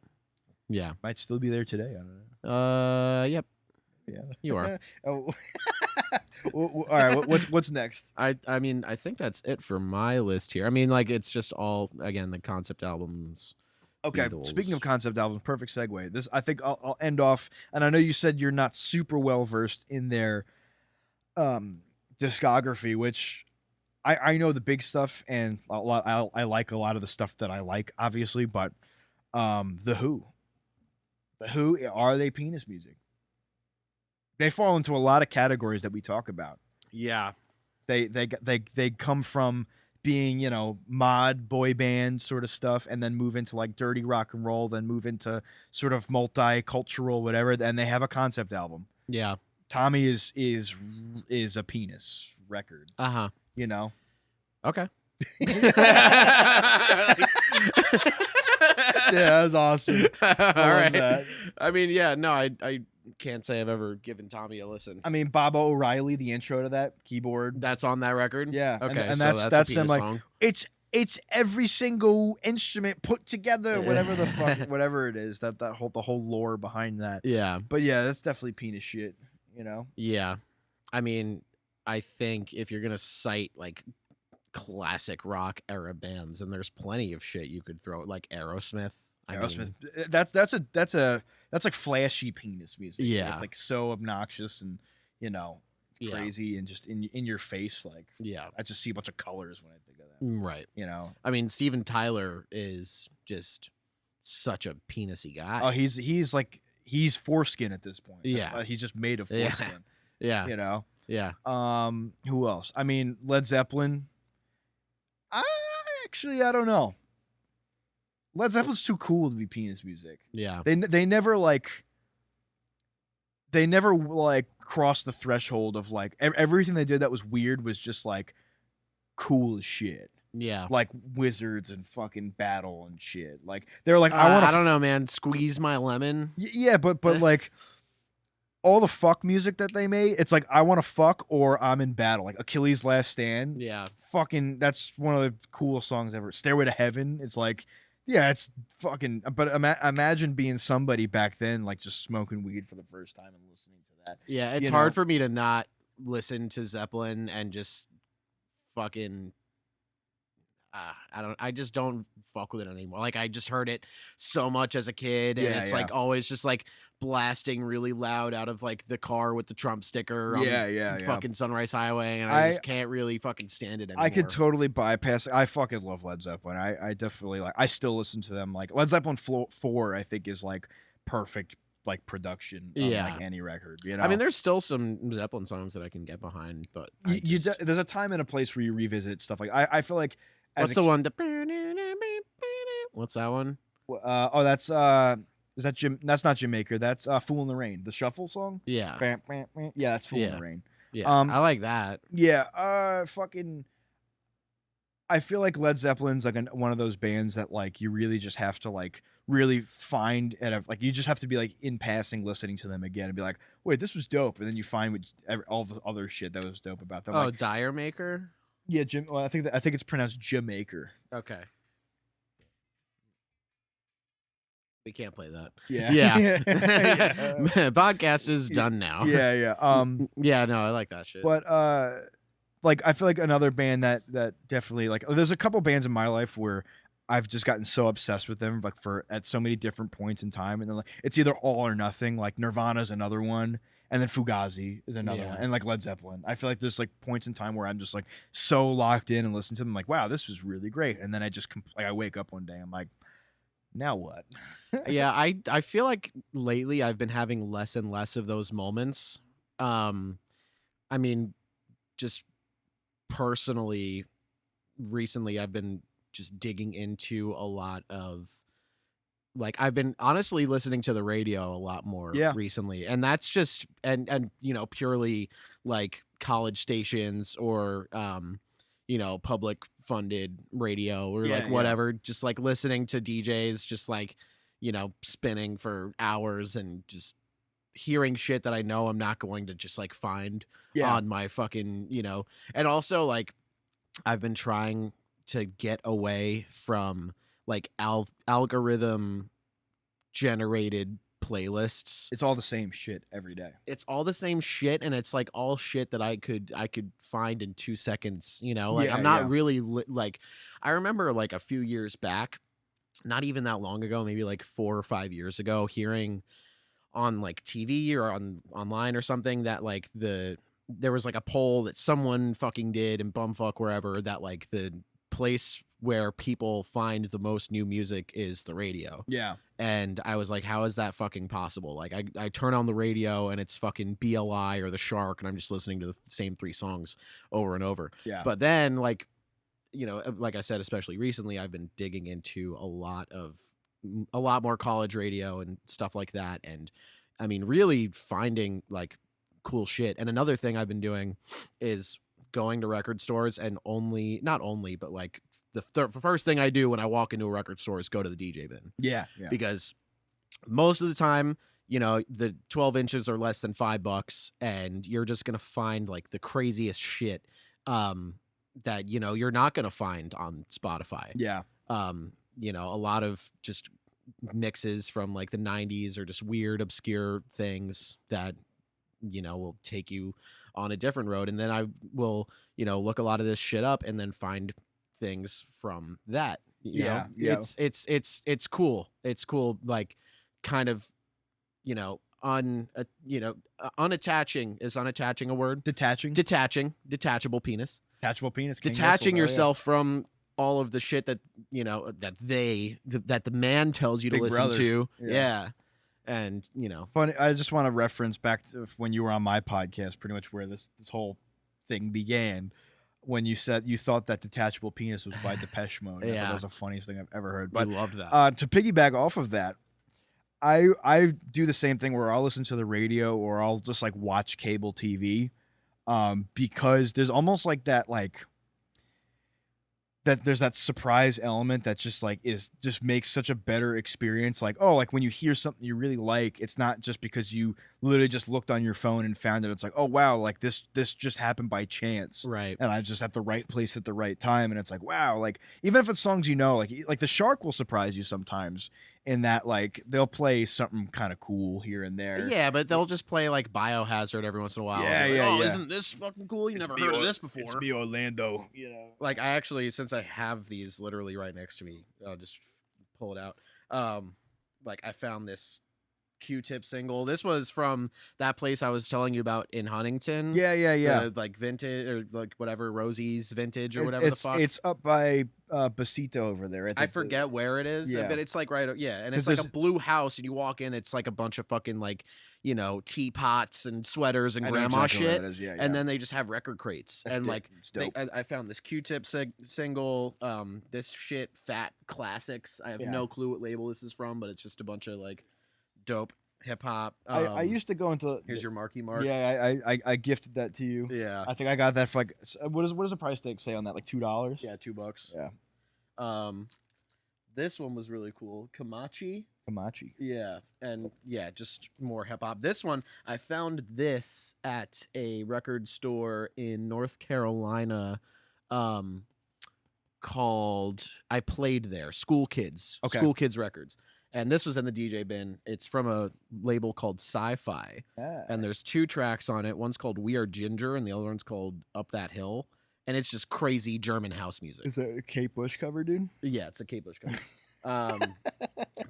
Yeah. Might still be there today. I don't know. Yep. Yeah, You are. Oh. All right. What's next? I mean, I think that's it for my list here. I mean, like it's just all again the concept albums. Okay. Beatles. Speaking of concept albums, perfect segue. This I think I'll end off. And I know you said you're not super well versed in their discography, which I know the big stuff and a lot. I like a lot of the stuff that I like, obviously, but the Who, are they penis music? They fall into a lot of categories that we talk about. Yeah. They come from being, mod boy band sort of stuff, and then move into like dirty rock and roll, then move into sort of multicultural whatever, and they have a concept album. Yeah. Tommy is a penis record. Uh-huh. Okay. Yeah, that was awesome. All right. that. I mean, yeah, no, I can't say I've ever given Tommy a listen. I mean, Bob O'Reilly, the intro to that keyboard. That's on that record? Yeah. Okay. And so that's a them penis like song. it's every single instrument put together, whatever the fuck, whatever it is, the whole lore behind that. Yeah. But yeah, that's definitely penis shit, Yeah. I mean, I think if you're going to cite like classic rock era bands, and there's plenty of shit you could throw, like Aerosmith. Aerosmith. That's like flashy penis music. Yeah. It's like so obnoxious and it's crazy and just in your face. Like, Yeah. I just see a bunch of colors when I think of that. Right. You I mean, Steven Tyler is just such a penisy guy. Oh, he's foreskin at this point. Yeah. He's just made of Yeah. foreskin. Yeah. Yeah. Who else? I mean, Led Zeppelin. I don't know. Led Zeppelin's too cool to be penis music. Yeah. They never crossed the threshold of like everything they did that was weird was just like cool as shit. Yeah. Like wizards and fucking battle and shit. Like they're like I don't know, man. Squeeze My Lemon. Yeah, but like all the fuck music that they made, it's like I want to fuck or I'm in battle. Like Achilles' Last Stand. Yeah. Fucking that's one of the coolest songs ever. Stairway to Heaven. It's like, yeah, it's fucking. But imagine being somebody back then, like just smoking weed for the first time and listening to that. Yeah, it's hard for me to not listen to Zeppelin and just fucking. I just don't fuck with it anymore. Like I just heard it so much as a kid, and it's like always just like blasting really loud out of like the car with the Trump sticker on fucking Sunrise Highway, and I just can't really fucking stand it anymore. I could totally bypass. I fucking love Led Zeppelin. I definitely like. I still listen to them. Like Led Zeppelin 4, I think is like perfect like production on like any record. I mean, there's still some Zeppelin songs that I can get behind, but there's a time and a place where you revisit stuff. Like I feel like. What's the one? What's that one? That's is that Jim? That's not Jim Maker. That's Fool in the Rain, the Shuffle song. Yeah, yeah, that's Fool in the Rain. Yeah, I like that. Yeah, fucking. I feel like Led Zeppelin's like one of those bands that like you really just have to like really find and like you just have to be like in passing listening to them again and be like, wait, this was dope, and then you find all the other shit that was dope about them. Oh, like, Dire Maker. Yeah, Jim. Well, I think it's pronounced Jamaica. Okay. We can't play that. Yeah. Yeah. Yeah. Podcast is done now. Yeah. Yeah, no, I like that shit. But like I feel like another band that definitely like there's a couple bands in my life where I've just gotten so obsessed with them like for at so many different points in time, and then like it's either all or nothing. Like Nirvana's another one, and then Fugazi is another one, and like Led Zeppelin. I feel like there's like points in time where I'm just like so locked in and listen to them like, wow, this was really great, and then I just like I wake up one day, I'm like, now what? Yeah, I feel like lately I've been having less and less of those moments. I mean, just personally, recently I've been just digging into a lot of like I've been honestly listening to the radio a lot more recently, and that's just and you know purely like college stations or you know public funded radio or like whatever, just like listening to DJs just like you know spinning for hours and just hearing shit that I know I'm not going to just like find on my fucking you know. And also like I've been trying to get away from like algorithm generated playlists. It's all the same shit every day. It's all the same shit, and it's like all shit that I could find in 2 seconds, you know? Like I'm not really like I remember like a few years back, not even that long ago, maybe like 4 or 5 years ago, hearing on like TV or online or something that like there was like a poll that someone fucking did in bumfuck wherever that like the place where people find the most new music is the radio. Yeah. And I was like, how is that fucking possible? Like I turn on the radio and it's fucking BLI or The Shark and I'm just listening to the same 3 songs over and over. Yeah. But then like, you know, like I said, especially recently, I've been digging into a lot more college radio and stuff like that. And I mean, really finding like cool shit. And another thing I've been doing is going to record stores and not only, but like the first thing I do when I walk into a record store is go to the DJ bin. Yeah. Because most of the time, you know, the 12 inches are less than $5 and you're just going to find like the craziest shit that, you know, you're not going to find on Spotify. Yeah. You know, a lot of just mixes from like the 90s or just weird, obscure things that, you know, will take you on a different road. And then I will, you know, look a lot of this shit up and then find things from that. You know? It's cool. It's cool. Like kind of, you know, unattaching. Is unattaching a word? Detachable penis. Detachable penis. Detaching yourself from all of the shit that, you know, that the man tells you to listen to. Yeah. And, you know. Funny, I just want to reference back to when you were on my podcast, pretty much where this whole thing began, when you said you thought that Detachable Penis was by Depeche Mode. Yeah. That was the funniest thing I've ever heard. But I loved that. To piggyback off of that, I do the same thing where I'll listen to the radio or I'll just like watch cable TV, because there's almost like that that there's that surprise element that just like just makes such a better experience. Like, oh, like when you hear something you really like, it's not just because you literally just looked on your phone and found it. It's like, oh wow, like this just happened by chance, right? And I just at the right place at the right time, and it's like, wow, like even if it's songs you know, like The Shark will surprise you sometimes in that like they'll play something kind of cool here and there. Yeah, but they'll just play like Biohazard every once in a while. Yeah, like, isn't this fucking cool? You never heard of this before. It's me, Orlando. You know, like I actually, since I have these literally right next to me, I'll just pull it out. Like I found this Q-Tip single. This was from that place I was telling you about in Huntington. Yeah. Like vintage or like whatever, Rosie's Vintage or whatever the fuck. It's up by Besito over there. I forget where it is, but it's like right. Yeah, and it's like a blue house, and you walk in, it's like a bunch of fucking like, you know, teapots and sweaters and grandma shit. And then they just have record crates. That's and like I found this Q-Tip single, this shit Fat Classics. I have no clue what label this is from, but it's just a bunch of like dope hip hop. I used to go into here's your Marky Mark. Yeah, I gifted that to you. Yeah, I think I got that for like what does the price tag say on that? Like $2? Yeah, $2. Yeah. This one was really cool. Kamachi. Yeah, and yeah, just more hip hop. This one I found this at a record store in North Carolina. Called I played there. School Kids. Okay. School Kids Records. and this was in the DJ bin. It's from a label called Sci-Fi, and there's 2 tracks on it. One's called We Are Ginger, and the other one's called Up That Hill, and it's just crazy German house music. Is that a Kate Bush cover, dude? Yeah, it's a Kate Bush cover.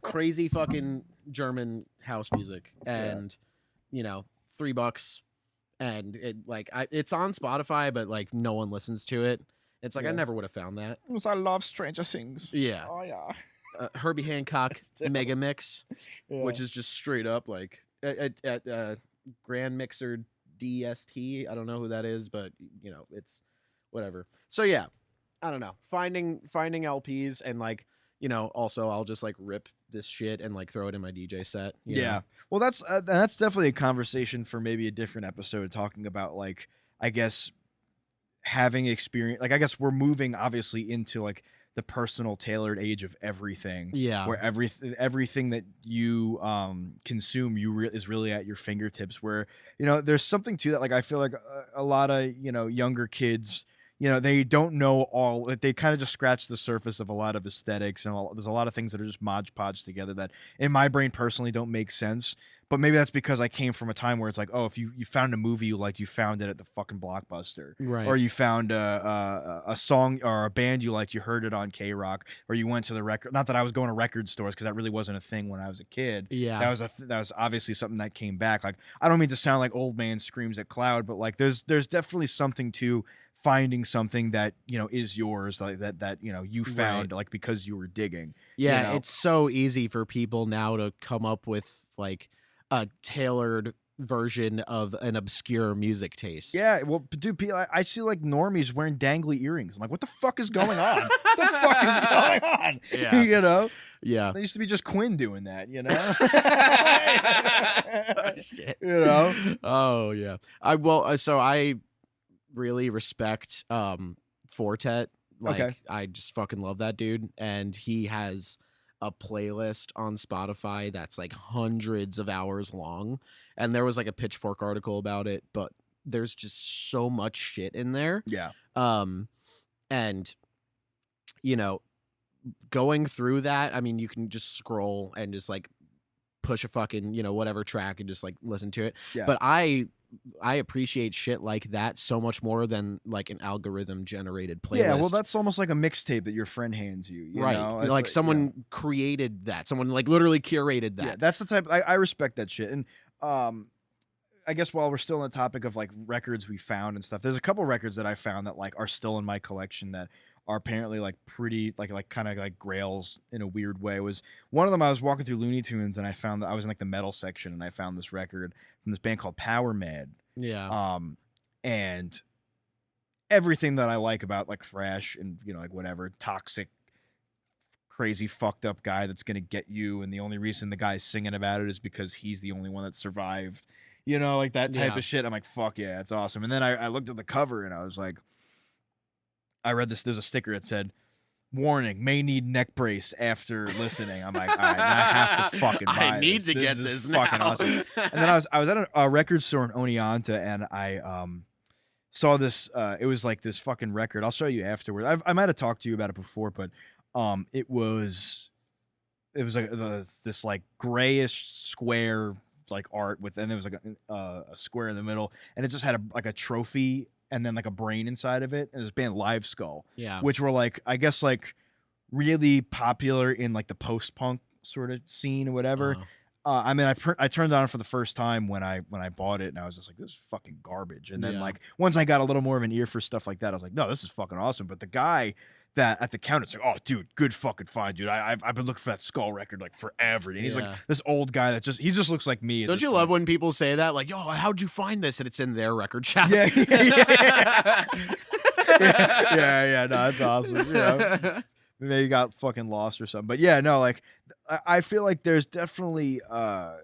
Crazy fucking German house music, and you know, $3, and it's on Spotify, but like no one listens to it. It's like I never would have found that. Because I love Stranger Things. Yeah. Oh yeah. Herbie Hancock Mega Mix, which is just straight up like at Grand Mixer DST. I don't know who that is, but you know, it's whatever. So yeah, I don't know. Finding LPs and like, you know, also I'll just like rip this shit and like throw it in my DJ set. You know? Well, that's definitely a conversation for maybe a different episode, talking about like, I guess, having experience. Like, I guess we're moving obviously into like the personal tailored age of everything. Yeah. Where everything that you consume is really at your fingertips, where, you know, there's something to that. Like, I feel like a lot of, you know, younger kids, you know, they don't know all, they kind of just scratch the surface of a lot of aesthetics, and there's a lot of things that are just modge podge together that in my brain personally don't make sense. But maybe that's because I came from a time where it's like, oh, if you found a movie you liked, you found it at the fucking Blockbuster. Right. Or you found a song or a band you liked, you heard it on K-Rock, or you went to the record. Not that I was going to record stores, because that really wasn't a thing when I was a kid. Yeah. That was obviously something that came back. Like, I don't mean to sound like old man screams at cloud, but like there's definitely something to finding something that, you know, is yours, like that you know, you found like because you were digging. Yeah, you know? It's so easy for people now to come up with like a tailored version of an obscure music taste. Yeah, well, dude, I see like normies wearing dangly earrings. I'm like, what the fuck is going on? What the fuck is going on? Yeah. You know? Yeah. There used to be just Quinn doing that, you know? Oh, shit. You know? Oh, yeah. I really respect Fortet. Like, okay. I just fucking love that dude, and he has a playlist on Spotify that's like hundreds of hours long, and there was like a Pitchfork article about it, but there's just so much shit in there. Yeah. And you know, going through that, I mean, you can just scroll and just like push a fucking, you know, whatever track and just like listen to it. Yeah. But I appreciate shit like that so much more than like an algorithm generated playlist. Yeah, well, that's almost like a mixtape that your friend hands you. You right. know? Like someone created that. Someone like literally curated that. Yeah, that's the type. I respect that shit. And I guess while we're still on the topic of like records we found and stuff, there's a couple records that I found that like are still in my collection that are apparently like pretty like kind of like grails in a weird way. Was one of them, I was walking through Looney Tunes and I found that I was in like the metal section, and I found this record from this band called Power Mad. Yeah. And everything that I like about like thrash and, you know, like whatever, toxic, crazy, fucked up guy that's gonna get you, and the only reason the guy's singing about it is because he's the only one that survived. You know, like that type of shit. I'm like, fuck yeah, it's awesome. And then I looked at the cover and I was like, I read this. There's a sticker that said, "Warning: may need neck brace after listening." I'm like, all right, I have to fucking buy I need this. to This get is this fucking now. awesome. And then I was at a record store in Oneonta, and I saw this. It was like this fucking record. I'll show you afterward. I might have talked to you about it before, but it was like this like grayish square like art with, and there was like a square in the middle, and it just had a trophy and then like a brain inside of it, and this band Live Skull, which were like, I guess like really popular in like the post-punk sort of scene or whatever. I mean, I turned it on for the first time when I bought it, and I was just like, this is fucking garbage. And then like once I got a little more of an ear for stuff like that, I was like, no, this is fucking awesome. But the guy that at the counter, it's like, oh, dude, good fucking find, dude. I've been looking for that Skull record like forever. And he's like this old guy that he just looks like me. Don't you love when people say that? Like, yo, how'd you find this? And it's in their record shop. Yeah. No, that's awesome. You know? Maybe you got fucking lost or something. But yeah, no, like I feel like there's definitely and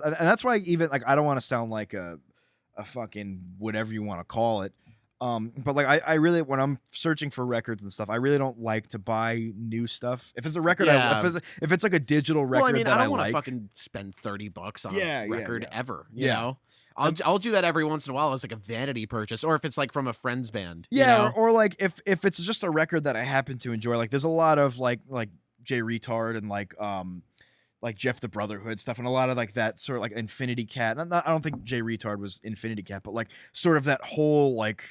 that's why even like I don't want to sound like a fucking whatever you want to call it. But like I really, when I'm searching for records and stuff, I really don't like to buy new stuff. If it's a record, if it's like a digital record, well, I mean, that I don't want to fucking spend $30 on a record ever. You know, I'll do that every once in a while as like a vanity purchase, or if it's like from a friend's band. Yeah, you know? or like if it's just a record that I happen to enjoy. Like there's a lot of like Jay Retard and like like Jeff the Brotherhood stuff, and a lot of like that sort of like Infinity Cat. I don't think Jay Retard was Infinity Cat, but like sort of that whole like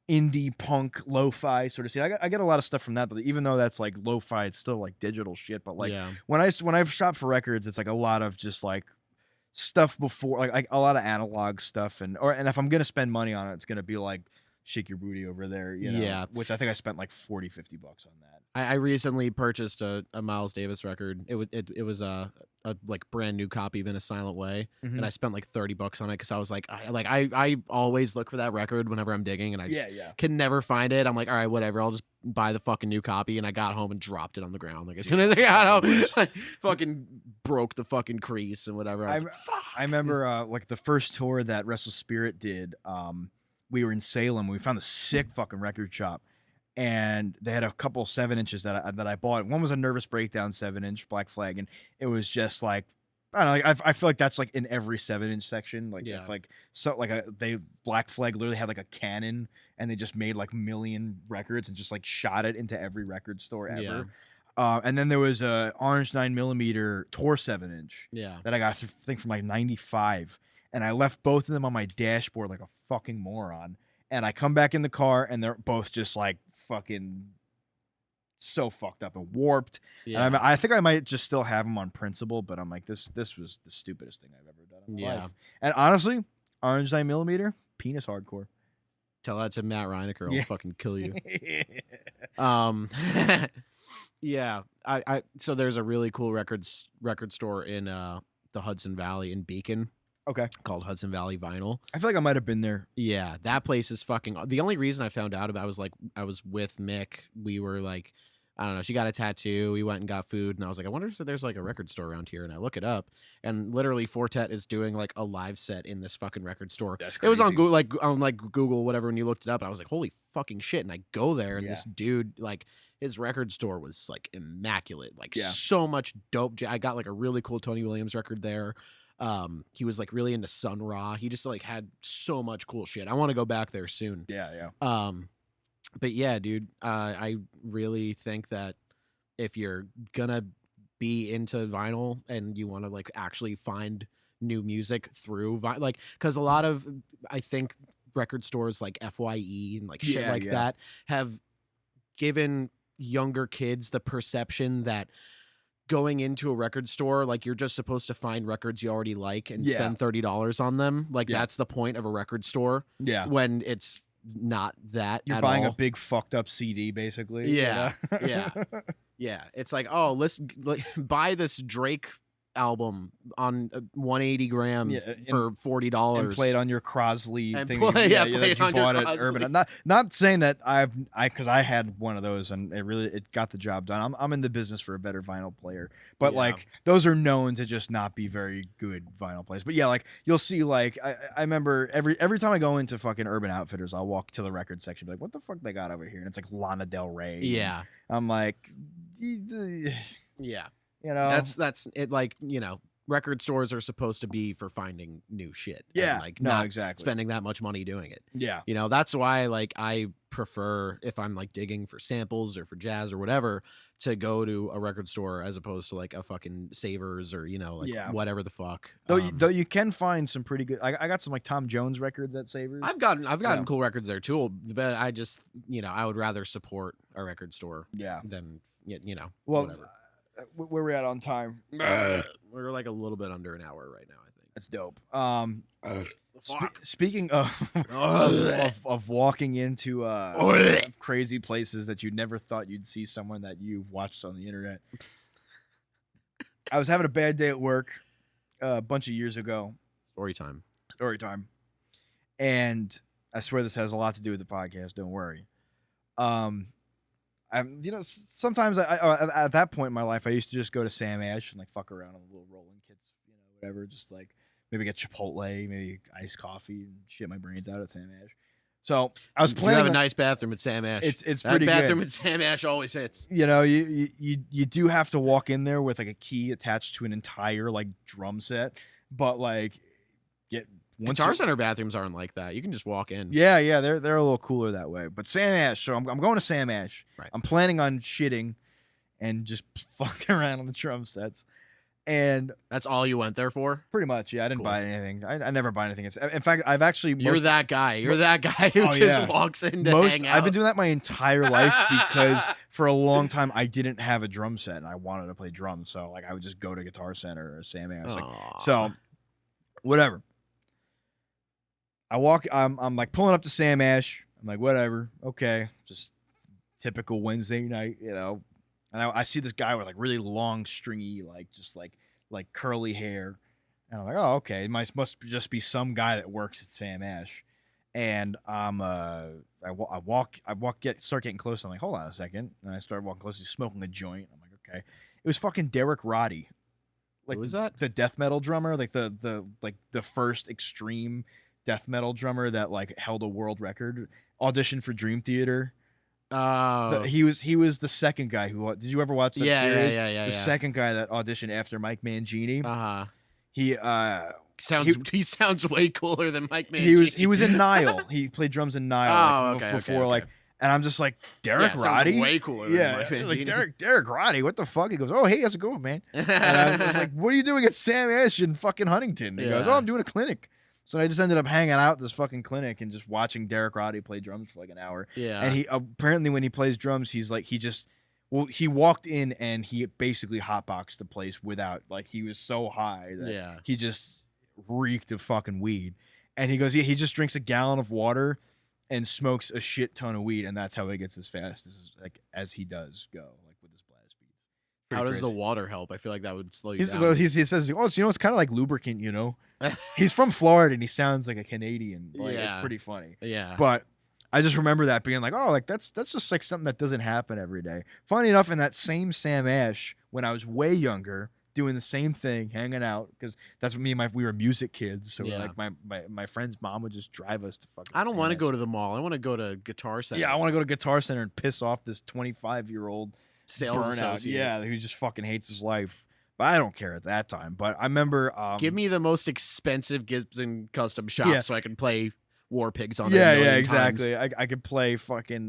indie punk lo-fi sort of scene. I get a lot of stuff from that, but even though that's like lo-fi, it's still like digital shit. But like when I've shopped for records, it's like a lot of just like stuff before, like a lot of analog stuff, and if I'm gonna spend money on it, it's gonna be like Shake Your Booty over there, you know, which I think I spent like $40-50 on that. I recently purchased a Miles Davis record. It was a like brand new copy of In a Silent Way, and I spent like $30 on it because I was like I always look for that record whenever I'm digging, and I just can never find it. I'm like, all right, whatever, I'll just buy the fucking new copy. And I got home and dropped it on the ground like as soon as I got home, I fucking broke the fucking crease and whatever. I was like, fuck. I remember like the first tour that Restless Spirit did. We were in Salem. We found a sick fucking record shop, and they had a couple 7-inches that I bought. One was a Nervous Breakdown 7-inch, Black Flag, and it was just like, I don't know. Like, I feel like that's like in every 7-inch section. Like it's like so like Black Flag literally had like a cannon, and they just made like million records and just like shot it into every record store ever. And then there was a Orange 9mm Tour 7-inch that I got, I think, from like '95. And I left both of them on my dashboard like a fucking moron. And I come back in the car, and they're both just like fucking so fucked up and warped. And I think I might just still have them on principle, but I'm like, this was the stupidest thing I've ever done in my life. And honestly, Orange 9mm, penis hardcore. Tell that to Matt Reinecker. I'll fucking kill you. So there's a really cool record store in the Hudson Valley in Beacon. Okay. Called Hudson Valley Vinyl. I feel like I might have been there. Yeah, that place is fucking... The only reason I found out about it was I was with Mick. We were like, I don't know, she got a tattoo. We went and got food, and I was like, I wonder if there's like a record store around here. And I look it up, and literally Fortet is doing like a live set in this fucking record store. That's crazy. It was on Google, on Google, whatever, when you looked it up. And I was like, holy fucking shit. And I go there, and this dude, like, his record store was like immaculate. Like so much dope. I got like a really cool Tony Williams record there. He was like really into Sun Ra. He just like had so much cool shit. I want to go back there soon. But yeah, dude, I really think that if you're gonna be into vinyl and you want to like actually find new music through like, because a lot of, I think, record stores like FYE and like shit like that have given younger kids the perception that going into a record store, like, you're just supposed to find records you already like and spend $30 on them. Like, that's the point of a record store. Yeah. When it's not that you're at buying all. A big fucked up CD, basically. Yeah. You know? Yeah. It's like, oh, let's buy this Drake album on 180 gram for $40 and play it on your Crosley and thing. Play that it you on bought your at Crosley. Urban. Not saying that because I had one of those and it got the job done. I'm in the business for a better vinyl player, but like those are known to just not be very good vinyl players. But yeah, like you'll see, like I remember every time I go into fucking Urban Outfitters, I'll walk to the record section, be like, what the fuck they got over here? And it's like Lana Del Rey. Yeah. I'm like, yeah. You know, that's it. Like, you know, record stores are supposed to be for finding new shit. Yeah. And, like, no, not exactly. spending that much money doing it. Yeah. You know, that's why, like, I prefer, if I'm like digging for samples or for jazz or whatever, to go to a record store as opposed to like a fucking Savers or, you know, like whatever the fuck. Though you can find some pretty good. I got some like Tom Jones records at Savers. I've gotten cool records there too, but I just, you know, I would rather support a record store. Than, you know. Well. Whatever. Where we at on time? We're like a little bit under an hour right now, I think. That's dope. Speaking of walking into crazy places that you never thought you'd see someone that you've watched on the internet. I was having a bad day at work a bunch of years ago. Story time. And I swear this has a lot to do with the podcast. Don't worry. You know, sometimes I at that point in my life, I used to just go to Sam Ash and like fuck around on the little rolling kits, you know, whatever. Just like maybe get Chipotle, maybe iced coffee, and shit my brains out at Sam Ash. So I was planning. You have a nice bathroom at Sam Ash. It's that pretty bathroom good. at Sam Ash always hits. You know, you do have to walk in there with like a key attached to an entire like drum set, but like Guitar Center bathrooms aren't like that. You can just walk in. Yeah, they're a little cooler that way. But Sam Ash, so I'm going to Sam Ash. Right. I'm planning on shitting and just fucking around on the drum sets. And that's all you went there for? Pretty much, yeah. I didn't Cool. buy anything. I never buy anything. In fact, I've actually... You're that guy. You're that guy who just walks in to hang out. I've been doing that my entire life because for a long time I didn't have a drum set and I wanted to play drums. So like I would just go to Guitar Center or Sam Ash. So whatever. I'm like pulling up to Sam Ash. I'm like, whatever. Okay. Just typical Wednesday night, you know. And I see this guy with like really long, stringy, like just like curly hair, and I'm like, oh, okay, it must just be some guy that works at Sam Ash. And start getting close. I'm like, hold on a second, and I start walking close. He's smoking a joint. I'm like, okay, it was fucking Derek Roddy. Like, who was that? The death metal drummer, like the first extreme death metal drummer that like held a world record. Auditioned for Dream Theater. He was the second guy who did you ever watch that series? Yeah. The second guy that auditioned after Mike Mangini. He sounds way cooler than Mike Mangini. He was in Nile. He played drums in Nile before. Like, and I'm just like, Derek Roddy, sounds way cooler than Mike Mangini. Like Derek Roddy, what the fuck? He goes, oh hey, how's it going, man? And I was like, what are you doing at Sam Ash in fucking Huntington? He goes, oh, I'm doing a clinic. So I just ended up hanging out at this fucking clinic and just watching Derek Roddy play drums for like an hour. Yeah. And he apparently when he plays drums, he's like he walked in and he basically hotboxed the place without, like, he was so high that he just reeked of fucking weed. And he goes, he just drinks a gallon of water and smokes a shit ton of weed, and that's how he gets as fast as he does go, like with his blast beats. How does the water help? I feel like that would slow you down. He says, oh, so, it's kind of like lubricant, you know? He's from Florida and he sounds like a Canadian. Like, it's pretty funny. Yeah. But I just remember that being like, oh, like that's just like something that doesn't happen every day. Funny enough, in that same Sam Ash, when I was way younger, doing the same thing, hanging out, because that's what me and we were music kids. So like my friend's mom would just drive us to fucking. I don't want to go to the mall. I want to go to Guitar Center. Yeah, I want to go to Guitar Center and piss off this 25-year-old sales associate. Yeah, who just fucking hates his life. But I don't care at that time. But I remember... give me the most expensive Gibson custom shop so I can play War Pigs on it. Yeah, exactly. I could play fucking...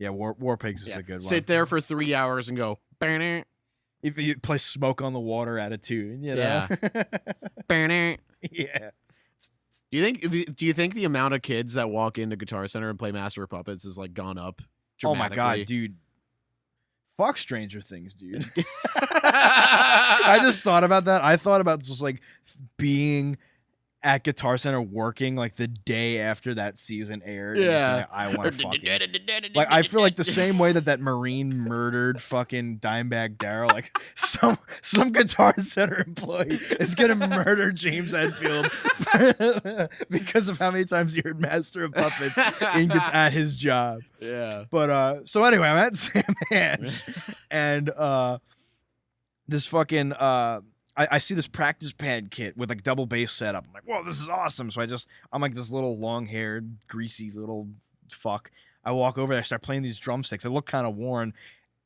War Pigs is a good one. Sit there for 3 hours and go... If you play Smoke on the Water at a tune, you know? Yeah. Yeah. Do you think the amount of kids that walk into Guitar Center and play Master of Puppets has like gone up dramatically? Oh my god, dude. Fuck Stranger Things, dude. I just thought about that. I thought about just like being at Guitar Center working like the day after that season aired. Yeah. Like, I want to fucking... Like, I feel like the same way that Marine murdered fucking Dimebag Darrell, like some Guitar Center employee is going to murder James Hetfield because of how many times he heard Master of Puppets at his job. Yeah. But, so anyway, I'm at Sam Ash and, this fucking, I see this practice pad kit with like double bass setup. I'm like, whoa, this is awesome. So I'm like this little long-haired, greasy little fuck. I walk over there, start playing these drumsticks. I look kind of worn,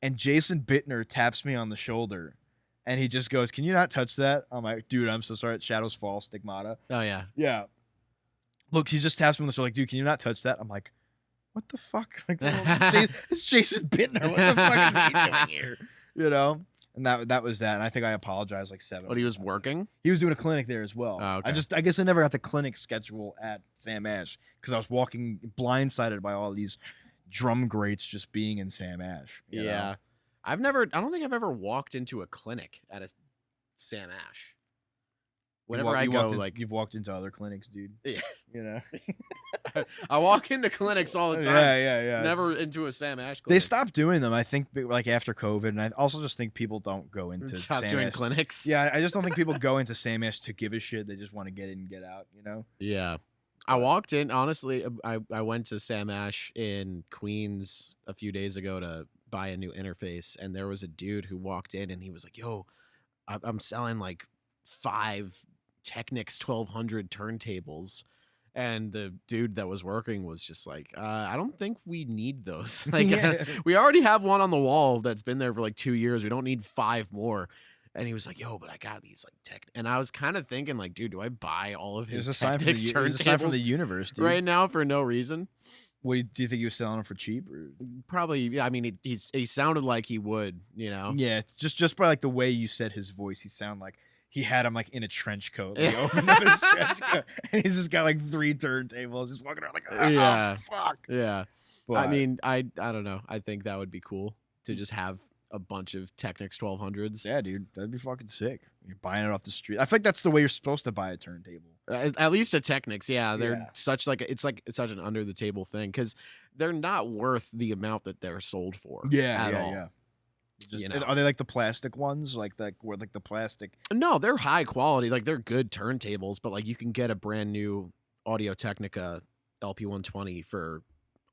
and Jason Bittner taps me on the shoulder, and he just goes, "Can you not touch that?" I'm like, "Dude, I'm so sorry. Shadows Fall, Stigmata." Oh yeah, yeah. Look, he just taps me on the shoulder, like, "Dude, can you not touch that?" I'm like, "What the fuck? Like, it's Jason Bittner. What the fuck is he doing here?" You know. And that was that. And I think I apologized like 7. But he was working? He was doing a clinic there as well. Oh, okay. I guess I never got the clinic schedule at Sam Ash because I was walking blindsided by all these drum greats just being in Sam Ash. You know? I don't think I've ever walked into a clinic at a Sam Ash. Whenever you've walked into other clinics, dude. Yeah. You know, I walk into clinics all the time. Yeah. Never into a Sam Ash clinic. They stopped doing them, I think, like after COVID, and I also just think people don't go into Stop Sam doing Ash. clinics. Yeah, I just don't think people go into Sam Ash to give a shit. They just want to get in and get out. You know. Yeah. I walked in, honestly, I went to Sam Ash in Queens a few days ago to buy a new interface, and there was a dude who walked in and he was like, yo, I'm selling like 5 Technics 1200 turntables, and the dude that was working was just like, I don't think we need those. Like, we already have one on the wall that's been there for like 2 years. We don't need 5 more. And he was like, yo, but I got these like tech. And I was kind of thinking like, dude, do I buy all of his Technics turntables from the universe, dude. right now for no reason? Do you think he was selling them for cheap? Or? Probably. Yeah. I mean, he sounded like he would. You know. Yeah. It's just by like the way you said his voice, he sounded like he had him like in a trench coat. Like, opened up his trench coat, and he's just got like 3 turntables, just walking around like, oh, fuck. Yeah. But, I mean, I don't know. I think that would be cool to just have a bunch of Technics 1200s. Yeah, dude, that'd be fucking sick. You're buying it off the street. I think that's the way you're supposed to buy a turntable. At least a Technics, yeah. They're such like it's such an under the table thing because they're not worth the amount that they're sold for. Yeah, at all. Yeah. Just, are they like the plastic ones, like the plastic? No, they're high quality. Like they're good turntables, but like you can get a brand new Audio Technica LP120 for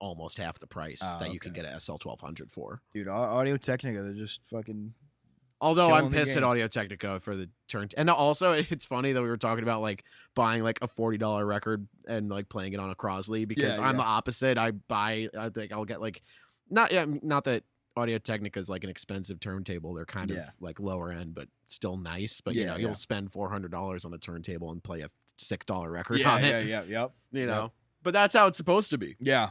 almost half the price that you can get a SL1200 for. Dude, Audio Technica, they're just fucking. Although I'm pissed at Audio Technica for the turn, and also it's funny that we were talking about like buying like a $40 record and like playing it on a Crosley because I'm the opposite. I think I'll get like not that Audio Technica is like an expensive turntable. They're kind of like lower end, but still nice. But you know, you'll spend $400 on a turntable and play a $6 record on it. Yep. You know, but that's how it's supposed to be. Yeah.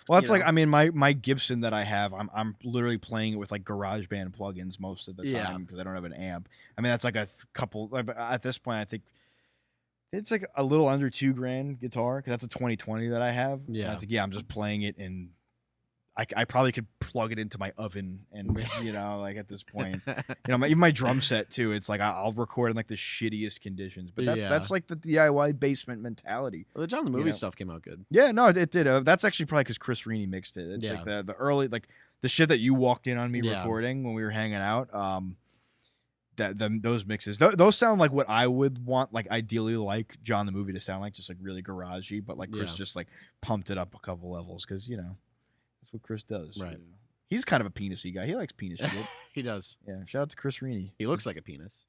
Well, that's like, I mean, my Gibson that I have, I'm literally playing it with like GarageBand plugins most of the time because I don't have an amp. I mean, that's like a couple. At this point, I think it's like a little under $2,000 guitar because that's a 2020 that I have. Yeah, it's like I'm just playing it and I probably could plug it into my oven and you know, like at this point, you know, even my drum set too. It's like I'll record in like the shittiest conditions, but that's like the DIY basement mentality. Well, the Jon the Movie stuff came out good. Yeah, no, it did. That's actually probably because Chris Reaney mixed it. It's like the early like the shit that you walked in on me recording when we were hanging out. Those mixes, those sound like what I would want, like ideally, like Jon the Movie to sound like, just like really garagey, but like Chris just like pumped it up a couple levels because you know. That's what Chris does. Right. You know? He's kind of a penisy guy. He likes penis shit. He does. Yeah. Shout out to Chris Reaney. He looks like a penis.